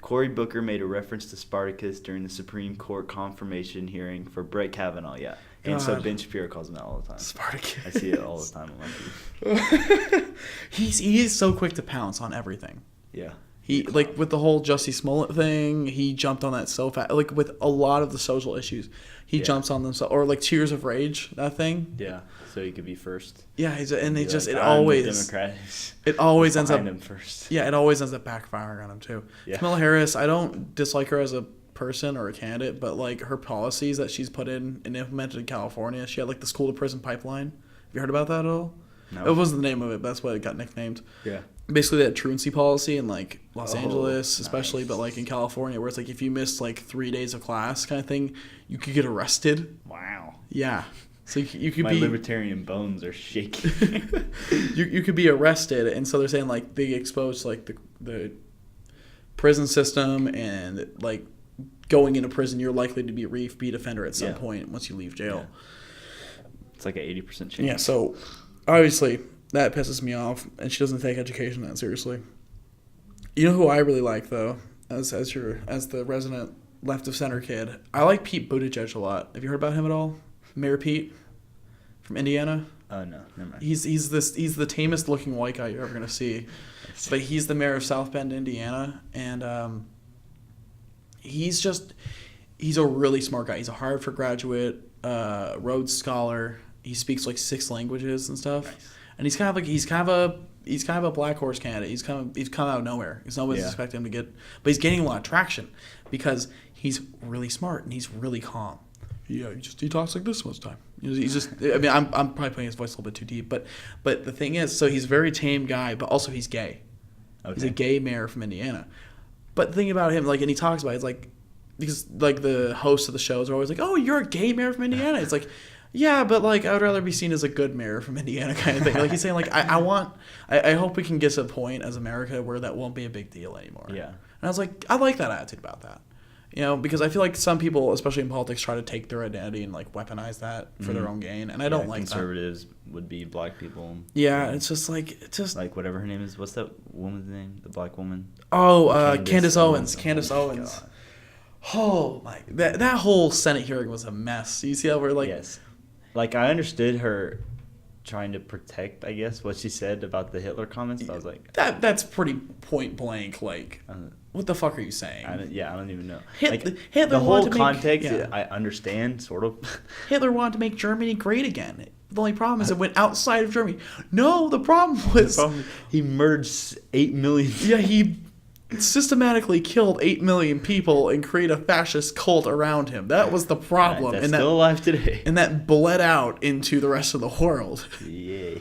Cory Booker made a reference to Spartacus during the Supreme Court confirmation hearing for Brett Kavanaugh, yeah. And so Ben Shapiro calls him out all the time. Spartacus. I see it all the time on my feed. He is so quick to pounce on everything. Yeah. He like with the whole Jussie Smollett thing, he jumped on that so fast. Like with a lot of the social issues, he jumps on them so. Or like Tears of Rage, that thing. Yeah, so he could be first. Yeah, it always ends up him first. Yeah, it always ends up backfiring on him too. Yeah. Kamala Harris, I don't dislike her as a person or a candidate, but like her policies that she's put in and implemented in California, she had like the school to prison pipeline. Have you heard about that at all? No. It wasn't the name of it, but that's what it got nicknamed. Yeah. Basically that truancy policy in like Los Angeles especially, but like in California where it's like if you missed like 3 days of class kind of thing, you could get arrested. Wow. Yeah. So you could My libertarian bones are shaking. you could be arrested, and so they're saying like they expose like the prison system and like going into prison, you're likely to be a repeat offender at some point once you leave jail. Yeah. It's like an 80% chance. Yeah, so obviously that pisses me off, and she doesn't take education that seriously. You know who I really like though, as the resident left of center kid, I like Pete Buttigieg a lot. Have you heard about him at all? Mayor Pete from Indiana. Oh no, never mind. He's the tamest looking white guy you're ever gonna see, but he's the mayor of South Bend, Indiana, and he's a really smart guy. He's a Harvard graduate, Rhodes Scholar. He speaks like 6 languages and stuff. Nice. And he's kind of a black horse candidate. He's come out of nowhere. Nobody's expecting him to get, but he's gaining a lot of traction because he's really smart and he's really calm. Yeah, he talks like this most of the time. He's just. I mean, I'm probably putting his voice a little bit too deep, but the thing is, so he's a very tame guy, but also he's gay. Okay. He's a gay mayor from Indiana. But the thing about him, like, and he talks about it, it's like, because like the hosts of the shows are always like, "Oh, you're a gay mayor from Indiana." It's like, yeah, but like I would rather be seen as a good mayor from Indiana kind of thing. Like he's saying, like I hope we can get to a point as America where that won't be a big deal anymore. Yeah. And I was like, I like that attitude about that. You know, because I feel like some people, especially in politics, try to take their identity and like weaponize that for their own gain, and I don't like conservatives would be black people. Yeah, it's just like whatever her name is. What's that woman's name? The black woman. Oh, Candace Owens. Candace Owens. Oh my, that whole Senate hearing was a mess. You see how we're like, yes, like I understood her trying to protect, I guess, what she said about the Hitler comments. But I was like, that's pretty point blank. Like, what the fuck are you saying? I don't even know. Hitler the whole wanted to context, I understand, sort of. Hitler wanted to make Germany great again. The only problem is it went outside of Germany. No, the problem was he murdered 8 million. Yeah, he systematically killed 8 million people and created a fascist cult around him. That was the problem. That's still alive today. And that bled out into the rest of the world. Yay.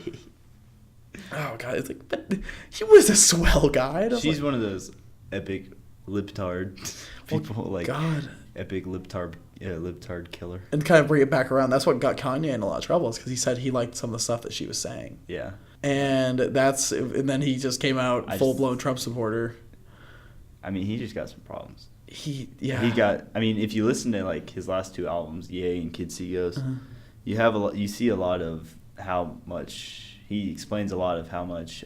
Oh, God. It's like, but he was a swell guy. She's one of those epic libtard people. God. Epic libtard killer. And kind of bring it back around, that's what got Kanye in a lot of trouble, is because he said he liked some of the stuff that she was saying. Yeah. And then he just came out full-blown Trump supporter. I mean, he just got some problems. He got. I mean, if you listen to like his last 2 albums, Yay and Kid See Ghost, you see a lot of how much he explains a lot of how much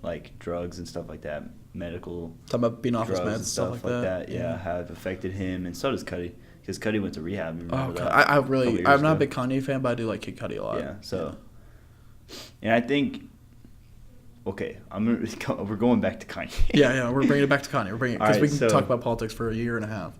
like drugs and stuff like that, medical talking about being off his meds and stuff like that. Yeah, have affected him, and so does Cudi, because Cudi went to rehab. Remember that? I'm not a big Kanye fan, but I do like Kid Cudi a lot. Yeah. So, and I think. Okay, we're going back to Kanye. Yeah, we're bringing it back to Kanye. We're bringing it because we can talk about politics for a year and a half.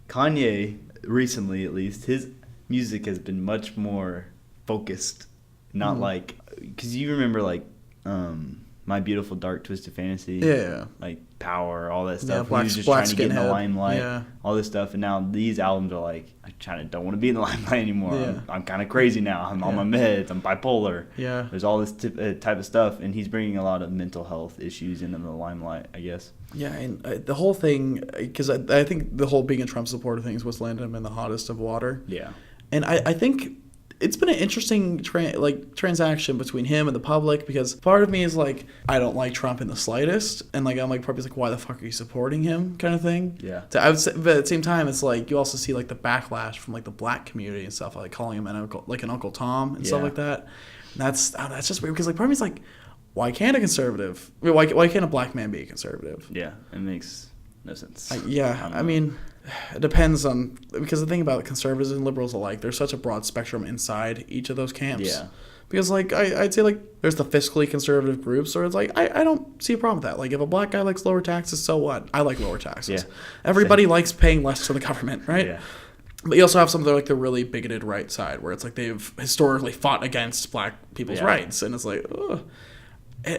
Kanye, recently at least, his music has been much more focused. Not like, because you remember like My Beautiful Dark Twisted Fantasy. Yeah. Like Power, all that stuff. Yeah, he was just trying to get in the limelight. All this stuff, and now these albums are like, I kind of don't want to be in the limelight anymore. Yeah. I'm kind of crazy now. I'm on my meds. I'm bipolar. Yeah. There's all this type of stuff, and he's bringing a lot of mental health issues into the limelight, I guess. Yeah, and the whole thing, because I think the whole being a Trump supporter thing is what's landed him in the hottest of water. Yeah. And I think it's been an interesting transaction between him and the public, because part of me is like, I don't like Trump in the slightest, and like I'm like probably like, why the fuck are you supporting him, kind of thing. Yeah. So I would say, but at the same time, it's like you also see like the backlash from like the black community and stuff, like calling him an Uncle Tom and stuff like that. And that's just weird, because like part of me is like, why can't a conservative? Why can't a black man be a conservative? Yeah, it makes no sense. I mean, it depends on, because the thing about conservatives and liberals alike, there's such a broad spectrum inside each of those camps. Yeah. Because like I'd say like there's the fiscally conservative groups, or it's like I don't see a problem with that. Like if a black guy likes lower taxes, so what? I like lower taxes. Yeah. Everybody likes paying less to the government, right? Yeah. But you also have some of the really bigoted right side, where it's like they've historically fought against black people's rights, and it's like, ugh.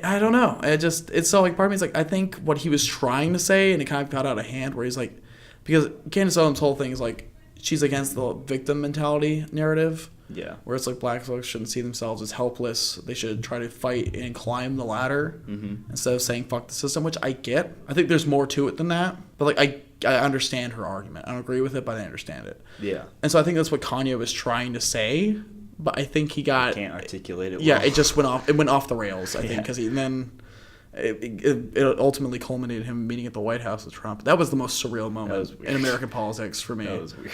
I don't know. It's so like part of me is like, I think what he was trying to say, and it kind of got out of hand, where he's like, because Candace Owens' whole thing is like, she's against the victim mentality narrative. Yeah. Where it's like black folks shouldn't see themselves as helpless. They should try to fight and climb the ladder instead of saying fuck the system, which I get. I think there's more to it than that. But like I understand her argument. I don't agree with it, but I understand it. Yeah. And so I think that's what Kanye was trying to say. But I think he can't articulate it well. Yeah, it just went off. It went off the rails, I think, because it ultimately culminated in him meeting at the White House with Trump. That was the most surreal moment in American politics for me. That was weird.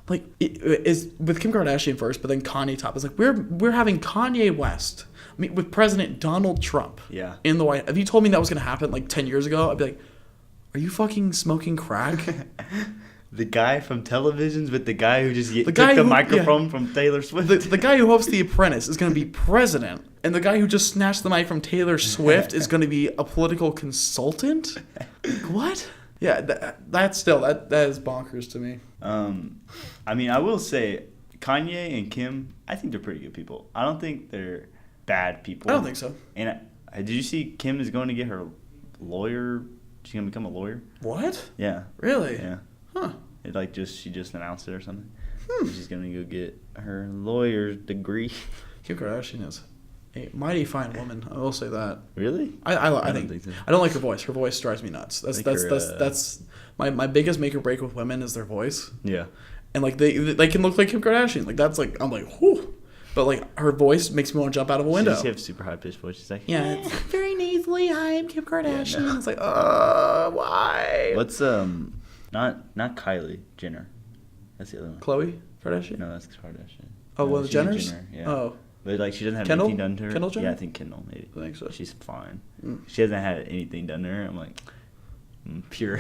Like, it is with Kim Kardashian first, but then Kanye top. It's like we're having Kanye West meet with President Donald Trump. Yeah. In the White House. If you told me that was going to happen like 10 years ago, I'd be like, are you fucking smoking crack? The guy from televisions with the guy who just took the microphone from Taylor Swift. The guy who hosts The Apprentice is going to be president, and the guy who just snatched the mic from Taylor Swift is going to be a political consultant? What? Yeah, that is bonkers to me. I mean, I will say, Kanye and Kim, I think they're pretty good people. I don't think they're bad people. I don't think so. And did you see Kim is going to get her lawyer? She's going to become a lawyer? What? Yeah. Really? Yeah. Huh. She just announced it or something. She's gonna go get her lawyer's degree. Kim Kardashian is a mighty fine woman. I will say that. Really? I think so. I don't like her voice. Her voice drives me nuts. That's my biggest make or break with women is their voice. Yeah. And like they can look like Kim Kardashian. Like that's like I'm like whew. But like her voice makes me want to jump out of a window. She has super high pitched voice. She's like, yeah, it's very nasally. Hi, I'm Kim Kardashian. Yeah, no. It's like, why? What's not Kylie Jenner. That's the other one. Khloe Kardashian? No, that's Kardashian. Oh, one of the Jenners? Jenner, yeah. Oh. But like she doesn't have Kendall? anything done to her. Kendall Jenner? Yeah, I think Kendall maybe. I think so. She's fine. She hasn't had anything done to her. I'm like, Pure.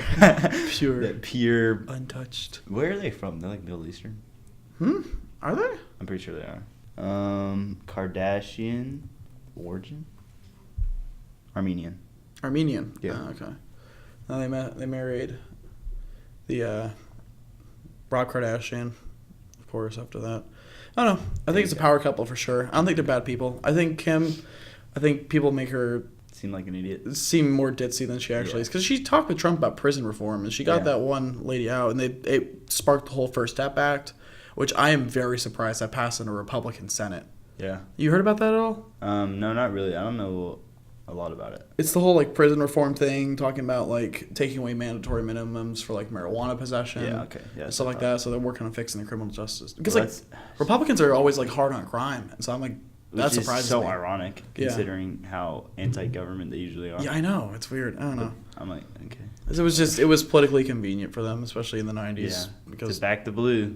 Pure. That pure. Untouched. Where are they from? They're like Middle Eastern. Are they? I'm pretty sure they are. Kardashian origin? Armenian. Armenian. Yeah. Oh, okay. No, they married the Rob Kardashian, of course, after that. I don't know. I think it's a power couple for sure. I don't think they're bad people. I think people make her Seem like an idiot. seem more ditzy than she actually is. Because she talked with Trump about prison reform, and she got that one lady out, and it sparked the whole First Step Act, which I am very surprised that passed in a Republican Senate. Yeah. You heard about that at all? No, not really. I don't know a lot about it. It's the whole like prison reform thing, talking about like taking away mandatory minimums for like marijuana possession. Yeah, okay. Yeah, stuff like that. So they're working on fixing the criminal justice. Because Well, Republicans are always like hard on crime. And so I'm like, that which surprises is so me. ironic considering how anti-government they usually are. Yeah, I know. It's weird. I don't know. I'm like, okay. It was politically convenient for them, especially in the 90s. Yeah, because to back the blue.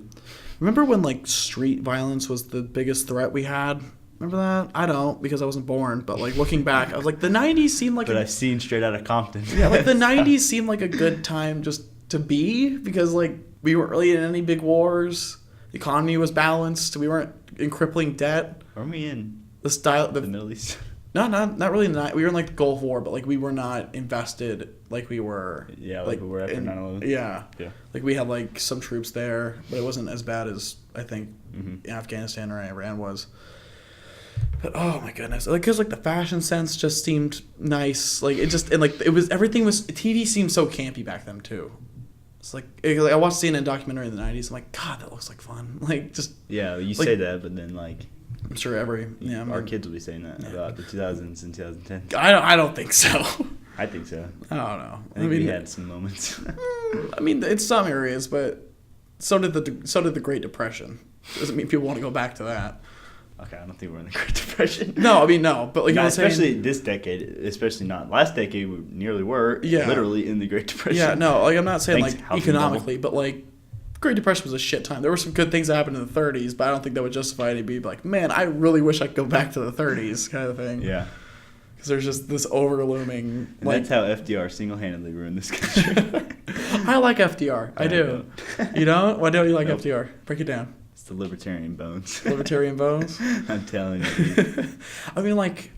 remember when like street violence was the biggest threat we had? Remember that? I don't, because I wasn't born. But like looking back, I was like, the 90s seemed like. But I've seen Straight Outta Compton. Yeah, like the 90s seemed like a good time just to be, because like we weren't really in any big wars. The economy was balanced. We weren't in crippling debt. Weren't we in The Middle East? No, not really. We were in like the Gulf War, but like we were not invested like we were. Yeah, like we were after 9/11. Yeah. Yeah. Like we had like some troops there, but it wasn't as bad as I think Mm-hmm. Afghanistan or Iran was. But oh my goodness, like because like the fashion sense just seemed nice. Like it just, and like it was, everything was, TV seemed so campy back then too. It's like I watched CNN documentary in the 90s. I'm like, God, that looks like fun. Like just. Yeah, you like, say that, but then like. I'm sure our kids will be saying that about the 2000s and 2010. I don't think so. I think so. I don't know. I think we had some moments. I mean, in some areas, but so did the Great Depression. Doesn't mean people want to go back to that. Okay, I don't think we're in the Great Depression. No, I mean no, but like no, I'm especially saying, this decade, especially not last decade. We nearly were literally in the Great Depression. Yeah, no, like I'm not saying Thanks, like economically, but like Great Depression was a shit time. There were some good things that happened in the 30s, but I don't think that would justify it to be like, man, I really wish I could go back to the 30s kind of thing. Yeah. Because there's just this overlooming. And that's how FDR single-handedly ruined this country. I like FDR. I do. You don't? Why don't you like Nope. FDR? Break it down. It's the libertarian bones. Libertarian bones? I'm telling you. I mean, like,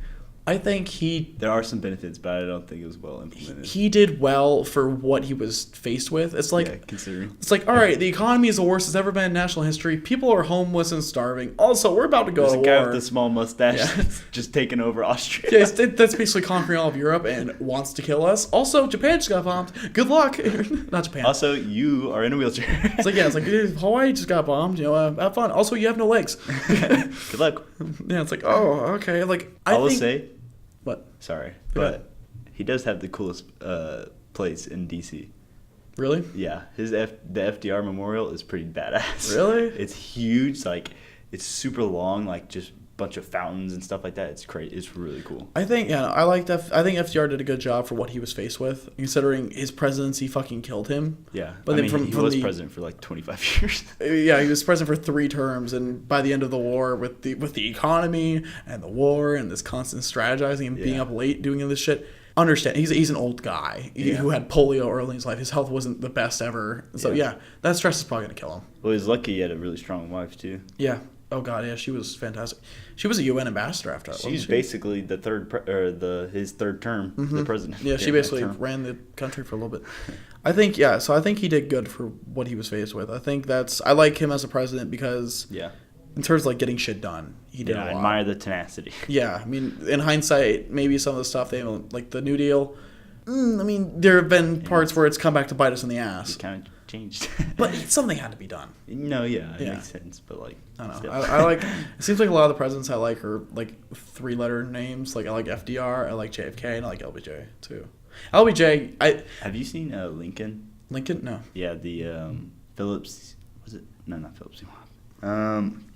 I think there are some benefits, but I don't think it was well implemented. he did well for what he was faced with. It's like, considering. It's like, all right, the economy is the worst it's ever been in national history. People are homeless and starving. Also, we're about to go There's to a guy war. with a small mustache that's just taking over Austria. Yeah, that's basically conquering all of Europe and wants to kill us. Also, Japan just got bombed. Good luck. Not Japan. Also, you are in a wheelchair. It's like, yeah, it's like, Hawaii just got bombed. You know, have fun. Also, you have no legs. Good luck. Yeah, it's like, oh, okay. Like, I will say. What? Sorry, but he does have the coolest place in D.C. Really? Yeah, the FDR Memorial is pretty badass. Really? It's huge. Like, it's super long. Like, just a bunch of fountains and stuff like that. It's great. It's really cool. I think I think FDR did a good job for what he was faced with, considering his presidency fucking killed him. Yeah, but then he was president for like 25 years. Yeah, he was president for 3 terms, and by the end of the war, with the economy and the war and this constant strategizing and being up late doing this shit. Understand, he's an old guy who had polio early in his life. His health wasn't the best ever, so that stress is probably gonna kill him. Well, he's lucky he had a really strong wife too. Yeah. Oh God, yeah, she was fantastic. She was a UN ambassador after that. She's basically the his third term, the president. Yeah, she basically ran the country for a little bit. I think so I think he did good for what he was faced with. I think I like him as a president because in terms of like getting shit done, he did a lot. I admire the tenacity. Yeah, I mean, in hindsight, maybe some of the stuff like the New Deal. I mean, there have been parts where it's come back to bite us in the ass. It kind of changed. But something had to be done. No, it makes sense, but like I don't know. I like. It seems like a lot of the presidents I like are like 3-letter names. Like I like FDR, I like JFK, and I like LBJ too. LBJ, have you seen Lincoln? Lincoln? No. Yeah, the Phillips. Was it? No, not Phillips.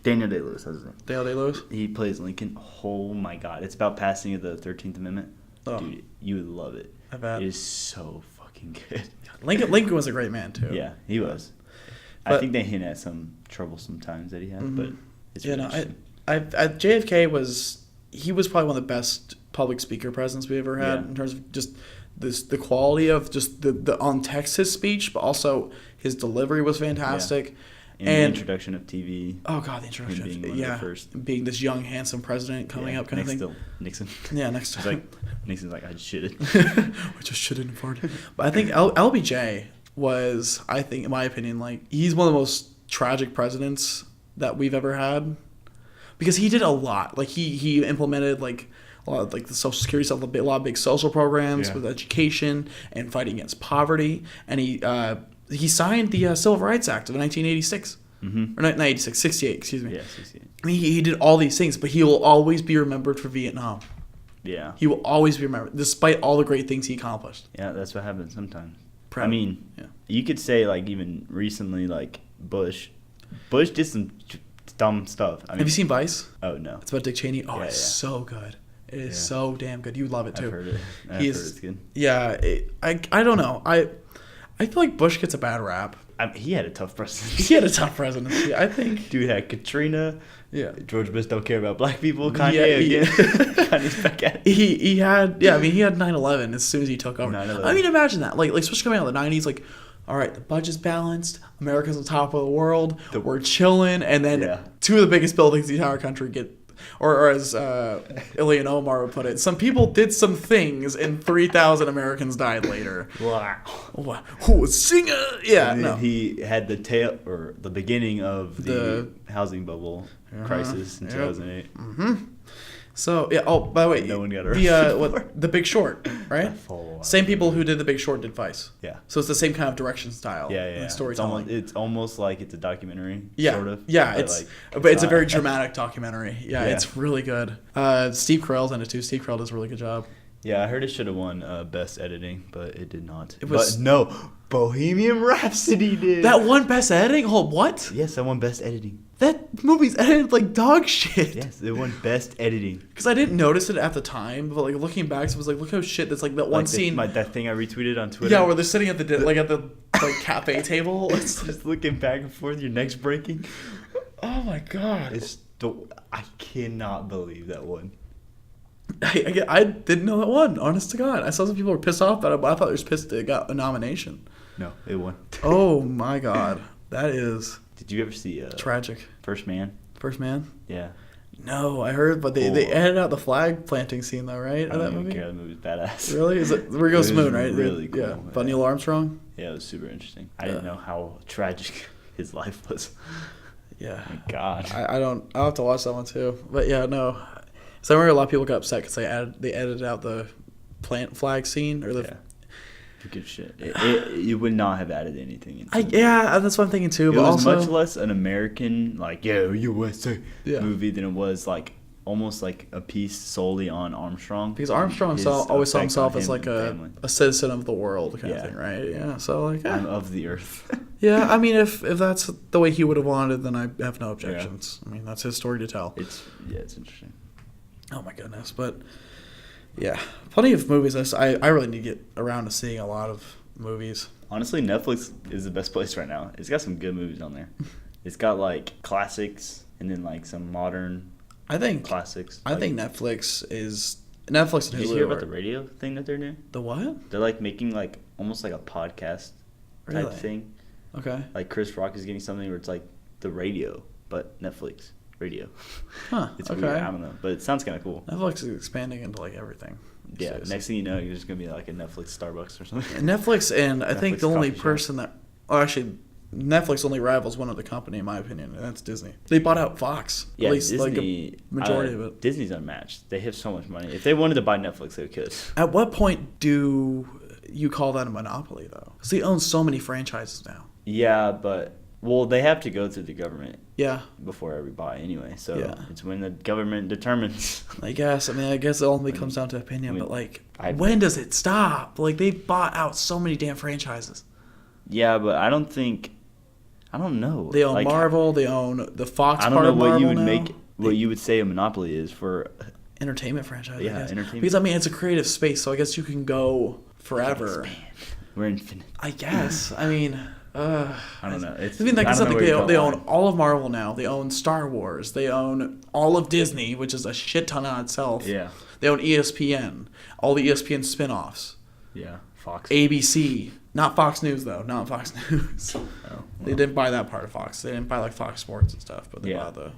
Daniel Day-Lewis. That's his name. Daniel Day-Lewis. He plays Lincoln. Oh my God! It's about passing of the 13th Amendment. Oh. Dude, you would love it. I bet. It is so fucking good. Lincoln was a great man too. Yeah, he was. But I think they hint at some troublesome times that he had, but it's really interesting. JFK was probably one of the best public speaker presidents we ever had in terms of just the quality of just the on text his speech, but also his delivery was fantastic. Yeah. And the introduction of TV. Oh God, the introduction. Being one of the first. Being this young, handsome president coming up, kind of thing. Nixon. Yeah, next to Nixon's like, I just shitted. I just shitted and farted. But I think LBJ was, I think, in my opinion, like he's one of the most tragic presidents that we've ever had, because he did a lot. Like he implemented like a lot of like the Social Security stuff, a lot of big social programs with education and fighting against poverty, and he signed the Civil Rights Act of 1986. Mm-hmm. Or not 86, 68, excuse me. Yeah, 68. I mean, he did all these things, but he will always be remembered for Vietnam. Yeah. He will always be remembered, despite all the great things he accomplished. Yeah, that's what happens sometimes. Proud. I mean, you could say, like, even recently, like, Bush did some dumb stuff. I mean, have you seen Vice? Oh, no. It's about Dick Cheney. Oh, it's so good. It is so damn good. You love it, too. I've heard it. I've heard it's good. Yeah. I don't know. I feel like Bush gets a bad rap. I mean, he had a tough presidency. He had a tough presidency, I think. Dude had Katrina. Yeah. George Bush don't care about black people. Kanye again. Kanye's back at it. He had 9/11 as soon as he took over. 9/11. I mean, imagine that. Like especially coming out of the 90s, like, all right, the budget's balanced. America's on top of the world. We're chilling. And then two of the biggest buildings in the entire country get, or as Ilya Omar would put it, some people did some things and 3,000 Americans died later. Wow. Who singer? Yeah, and no. He had the beginning of the housing bubble crisis in 2008. Mm-hmm. So yeah. Oh, by the way, no one got arrested. The Big Short, right? Same people who did The Big Short did Vice. Yeah. So it's the same kind of direction style. Yeah. Like storytelling. It's almost like it's a documentary. Yeah. Sort of. Yeah. But it's a very dramatic documentary. Yeah. Yeah. It's really good. Steve Carell's in it too. Steve Carell does a really good job. Yeah, I heard it should have won Best Editing, but it did not. Bohemian Rhapsody did. That won Best Editing? Hold, what? Yes, that won Best Editing. That movie's edited like dog shit. Yes, it won Best Editing. Because I didn't notice it at the time, but like looking back, it was like, look how shit that's like that one scene. That thing I retweeted on Twitter. Yeah, where they're sitting at the cafe table. It's just looking back and forth, your neck's breaking. Oh my god! I cannot believe that one. I didn't know that one. Honest to God, I saw some people were pissed off about it, but I thought they were pissed it got a nomination. No, it won. Oh my god, that is. Did you ever see tragic? First Man. First Man. Yeah. No, I heard, but they edited out the flag planting scene though, right? I don't even care. That movie's badass. Really? Is it where he goes to the moon, right? Really cool. Yeah. But Neil Armstrong. Yeah, it was super interesting. I didn't know how tragic his life was. Yeah. My God. I'll have to watch that one too. But yeah, no. So I remember a lot of people got upset because they edited out the plant flag scene or the. Good shit. You would not have added anything into it. Yeah, that's what I'm thinking too. It but was also, much less an American USA movie than it was like almost like a piece solely on Armstrong. Because Armstrong always saw himself as like a citizen of the world kind of thing, right? Yeah. So like I'm of the earth. Yeah, I mean if that's the way he would have wanted, then I have no objections. Yeah. I mean that's his story to tell. It's interesting. Oh my goodness, but. Yeah, plenty of movies. I really need to get around to seeing a lot of movies. Honestly, Netflix is the best place right now. It's got some good movies on there. It's got like classics and then like some modern classics. I think Netflix and Hulu. Did you hear about the radio thing that they're doing? The what? They're like making like almost like a podcast type thing. Okay. Like Chris Rock is getting something where it's like the radio, but Netflix. Radio. Huh. It's weird. I don't know, but it sounds kind of cool. Netflix is expanding into like everything. Yeah. Next thing you know, you're just gonna be like a Netflix Starbucks or something. Netflix and I think the only person that, actually, Netflix only rivals one other company in my opinion, and that's Disney. They bought out Fox. Yeah, at least Disney, like a majority of it. Disney's unmatched. They have so much money. If they wanted to buy Netflix, they could. At what point do you call that a monopoly though? Because they own so many franchises now. Yeah, but. Well, they have to go through the government. Yeah. Before every buy, anyway. So it's when the government determines. I guess it ultimately comes down to opinion, but like, when does it stop? Like, they bought out so many damn franchises. Yeah, but I don't know. They own Marvel. They own the Fox. I don't know what you would what you would say a monopoly is for. Entertainment franchise. Yeah, entertainment. Because I mean, it's a creative space, so I guess you can go forever. We're infinite. I guess. I mean. I don't know. They own all of Marvel now. They own Star Wars. They own all of Disney, which is a shit ton on itself. Yeah. They own ESPN, all the ESPN spinoffs. Yeah, Fox. ABC. Not Fox News, though. Not Fox News. Oh, well. They didn't buy that part of Fox. They didn't buy, like, Fox Sports and stuff, but they bought the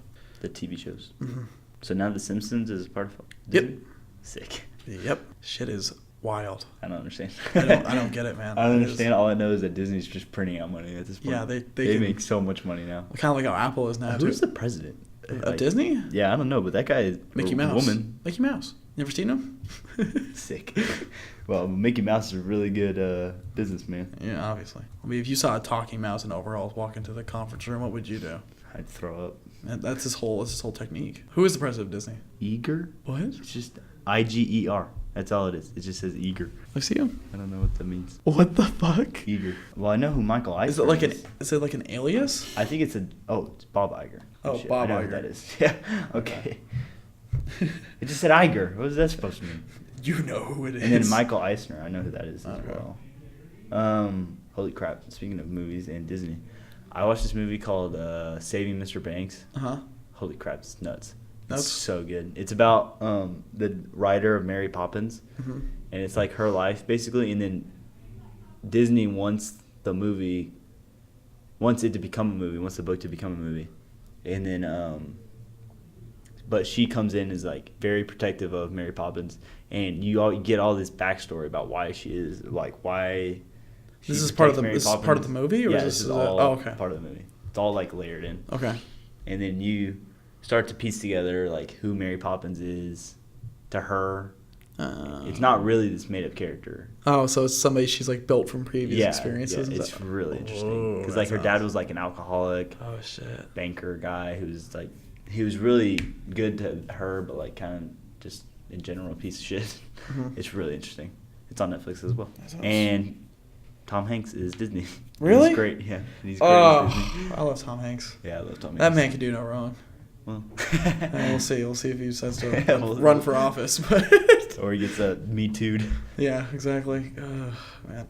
TV shows. Mm-hmm. So now The Simpsons is part of Yep. Disney? Sick. Yep. Shit is wild. I don't understand. I don't get it, man. I don't understand. All I know is that Disney's just printing out money at this point. Yeah, they make so much money now. Kind of like how Apple is now, too. Who's the president? Of Disney? Yeah, I don't know, but that guy is Mickey a Mouse. woman. Mickey Mouse. You ever seen him? Sick. Well, Mickey Mouse is a really good businessman. Yeah, obviously. I mean, if you saw a talking mouse in overalls walk into the conference room, what would you do? I'd throw up. That's his whole technique. Who is the president of Disney? Eager? What? It's just Iger. That's all it is. It just says Eager. I see him. I don't know what that means. What the fuck? Eager. Well, I know who Michael Eisner is. Is it like an alias? I think it's it's Bob Iger. Oh, shit. Bob I know Iger. who that is. Yeah. Okay. It just said Iger. What is that supposed to mean? You know who it is. And then Michael Eisner. I know who that is as Okay. well. Holy crap. Speaking of movies and Disney, I watched this movie called Saving Mr. Banks. Uh-huh. Holy crap. It's nuts. That's It's so good. It's about the writer of Mary Poppins. Mm-hmm. And it's like her life, basically. And then Disney wants it to become a movie, wants the book to become a movie. And then, but she comes in as like very protective of Mary Poppins. And you get all this backstory about why she is, like why she This is part of the protects Mary part of the movie? Or Yeah, is this is oh, all okay. part of the movie. It's all like layered in. Okay. And then you start to piece together like who Mary Poppins is to her. It's not really this made up character. Oh, so it's somebody she's like built from previous experiences. Yeah, and it's stuff? really interesting because Whoa, like her that's dad awesome. was like an alcoholic Oh shit. banker guy who's like he was really good to her, but like kind of just in general a piece of shit. Mhm. It's really interesting. It's on Netflix as well. That's awesome. And Tom Hanks is Disney. Really? He's great. Yeah, he's great. As Disney. I love Tom Hanks. Yeah, I love Tom Hanks. That man can do no wrong. Well, We'll see. We'll see if he decides to We'll- run for office. But or he gets Me Too'd. yeah, exactly. Man,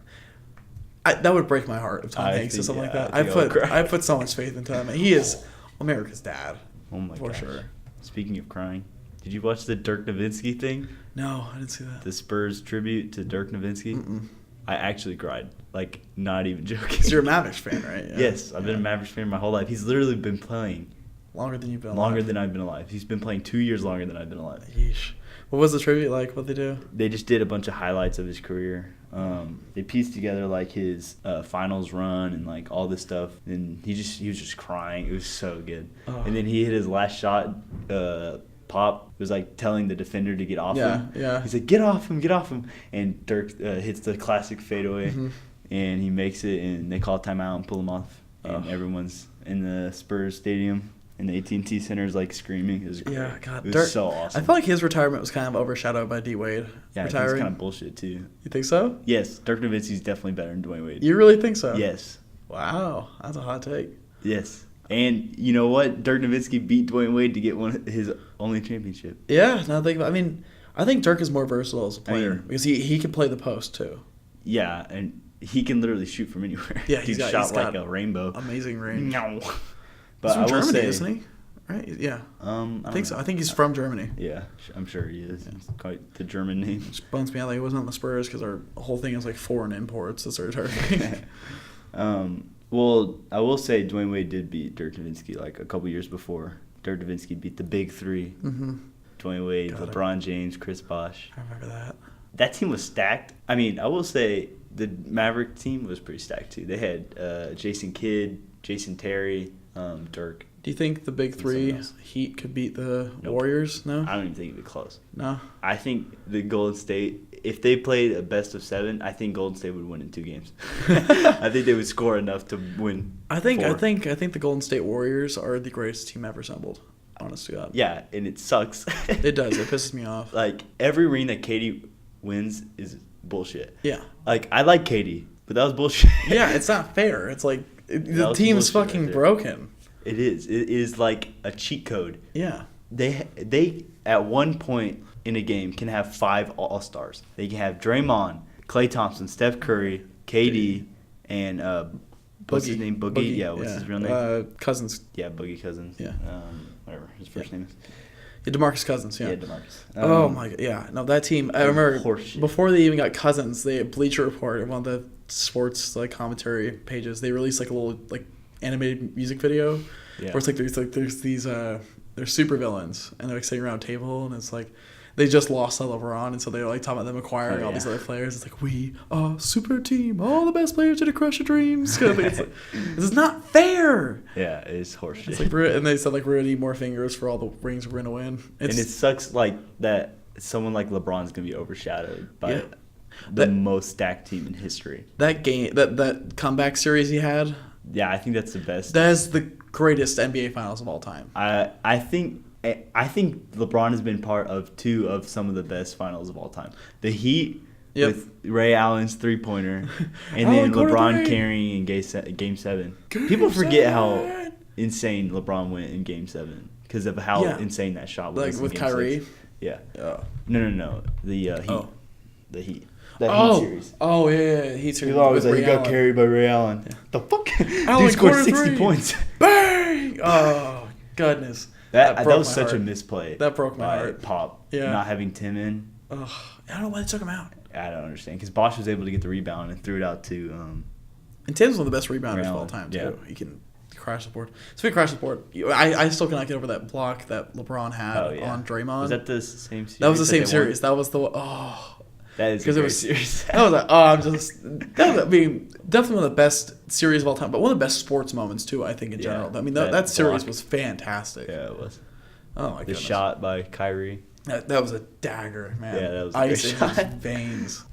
that would break my heart if Tom I Hanks did think- something like yeah, that. I think I would cry. I put so much faith in Tom. He is America's dad. Oh my For gosh. sure. Speaking of crying, did you watch the Dirk Nowitzki thing? No, I didn't see that. The Spurs tribute to Dirk Nowitzki? Mm-mm. I actually cried. Like, not even joking. Because you're a Mavericks fan, right? Yeah. Yes, I've been a Mavericks fan my whole life. He's literally been playing Longer than you've been alive. longer than I've been alive. He's been playing 2 years longer than I've been alive. Yeesh. What was the tribute like? What'd they do? They just did a bunch of highlights of his career. They pieced together like his finals run and like all this stuff. And he was just crying. It was so good. Oh. And then he hit his last shot. Pop was like telling the defender to get off him. Yeah. He's like, get off him. And Dirk hits the classic fadeaway. Mhm. And he makes it, and they call timeout and pull him off. And Oh. everyone's in the Spurs stadium. And the AT&T Center's like screaming. It was great. Yeah, God. It was Dirk, so awesome. I feel like his retirement was kind of overshadowed by D. Wade Yeah, I think retiring. it's kind of bullshit too. You think so? Yes, Dirk Nowitzki's definitely better than Dwayne Wade. You really think so? Yes, Wow, that's a hot take. yes. And you know what? Dirk Nowitzki beat Dwayne Wade to get his only championship. Yeah, now think about. I mean, I think Dirk is more versatile as a player mean- because he can play the post too. Yeah, and he can literally shoot from anywhere. Yeah, he he's got like got a rainbow. Amazing range. No. He's But from I will Germany, say, isn't he? Right? Yeah, I think so. know. I think he's from Germany. Yeah, I'm sure he is. It's quite the German name. Which bums me out that he wasn't on the Spurs because our whole thing is like foreign imports. That's our entire thing. Well, I will say Dwayne Wade did beat Dirk Nowitzki like a couple years before. Dirk Nowitzki beat the big three. Mm-hmm. Dwayne Wade, Got it. LeBron James, Chris Bosh. I remember that. That team was stacked. I mean, I will say the Maverick team was pretty stacked too. They had Jason Kidd, Jason Terry, Dirk. Do you think the big And three someone else. Heat could beat the Nope. Warriors? No. I don't even think it'd be close. No. I think the Golden State, if they played a best of 7, I think Golden State would win in 2 games. I think they would score enough to win. I think 4. the Golden State Warriors are the greatest team ever assembled. Honest to God. Yeah, and it sucks. It does. It pisses me off. Like every ring that Katie wins is bullshit. Yeah. Like I like Katie, but that was bullshit. Yeah, it's not fair. It's like the was team's bullshit fucking right there. broken. It is. It is like a cheat code. Yeah. They at one point in a game can have 5 All-Stars. They can have Draymond, Klay Thompson, Steph Curry, KD, and what's his name? Boogie. Yeah, what's his real name? Cousins. Yeah, Boogie Cousins. Yeah. Whatever his first name is. DeMarcus Cousins, yeah. Yeah, DeMarcus. Oh my god, yeah. No, that team. I remember horseshit. before they even got Cousins, they Bleacher Report, one of the sports like commentary pages. They released like a little like animated music video, where it's like there's these they're super villains and they're like sitting around a table and it's like they just lost to LeBron and so they're like talking about them acquiring all these other players. It's like we are super team, all the best players to crush your dreams. It's like, this is not fair. Yeah, it's horseshit. It's like and they said like we're gonna need more fingers for all the rings we're gonna win. And it sucks like that someone like LeBron's gonna be overshadowed by the most stacked team in history. That game, that comeback series he had. Yeah, I think that's the best. That is the greatest NBA Finals of all time. I think LeBron has been part of two of some of the best finals of all time. The Heat with Ray Allen's 3-pointer, and then LeBron carrying in Game 7. People forget how insane LeBron went in Game 7 because of how insane that shot was. Like with Kyrie? 6. Yeah. No. The Heat. Oh. The Heat. That Heat series. Oh, yeah. Heat series. He always like, he got carried by Ray Allen. Yeah. The fuck? Dude scored 60 points. Bang! Oh, goodness. That was such a misplay. That broke my heart. Pop. Yeah. Not having Tim in. Ugh. I don't know why they took him out. I don't understand. Because Bosch was able to get the rebound and threw it out to... and Tim's one of the best rebounders of all time, too. Yeah. He can crash the board. Speaking of crash the board, I still cannot get over that block that LeBron had on Draymond. Was that the same series? That was the same series. That was the... Oh... That is a great series. That was like, definitely one of the best series of all time, but one of the best sports moments too, I think, in general. I mean, that series was fantastic. Yeah, it was. Oh my goodness. The shot by Kyrie. That was a dagger, man. Yeah, that was ice in his veins.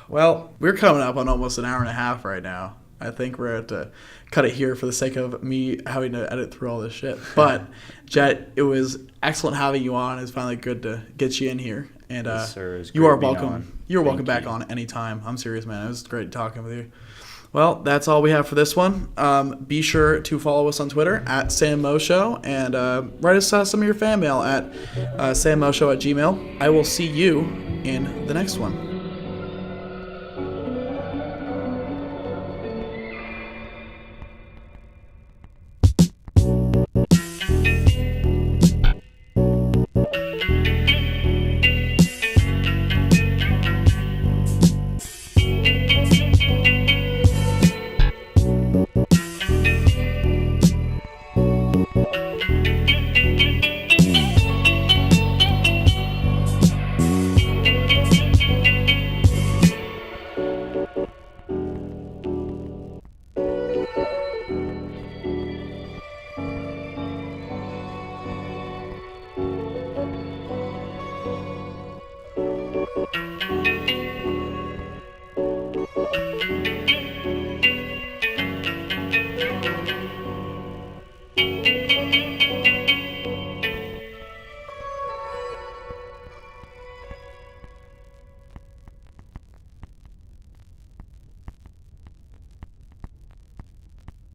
Well, we're coming up on almost an hour and a half right now. I think we're going to cut it here for the sake of me having to edit through all this shit. But, Jett, it was excellent having you on. It's finally good to get you in here. And yes, sir. You are welcome. You're welcome back on anytime. I'm serious, man. It was great talking with you. Well, that's all we have for this one. Be sure to follow us on Twitter at Sam Mo Show and write us some of your fan mail at sammoshow@gmail. I will see you in the next one.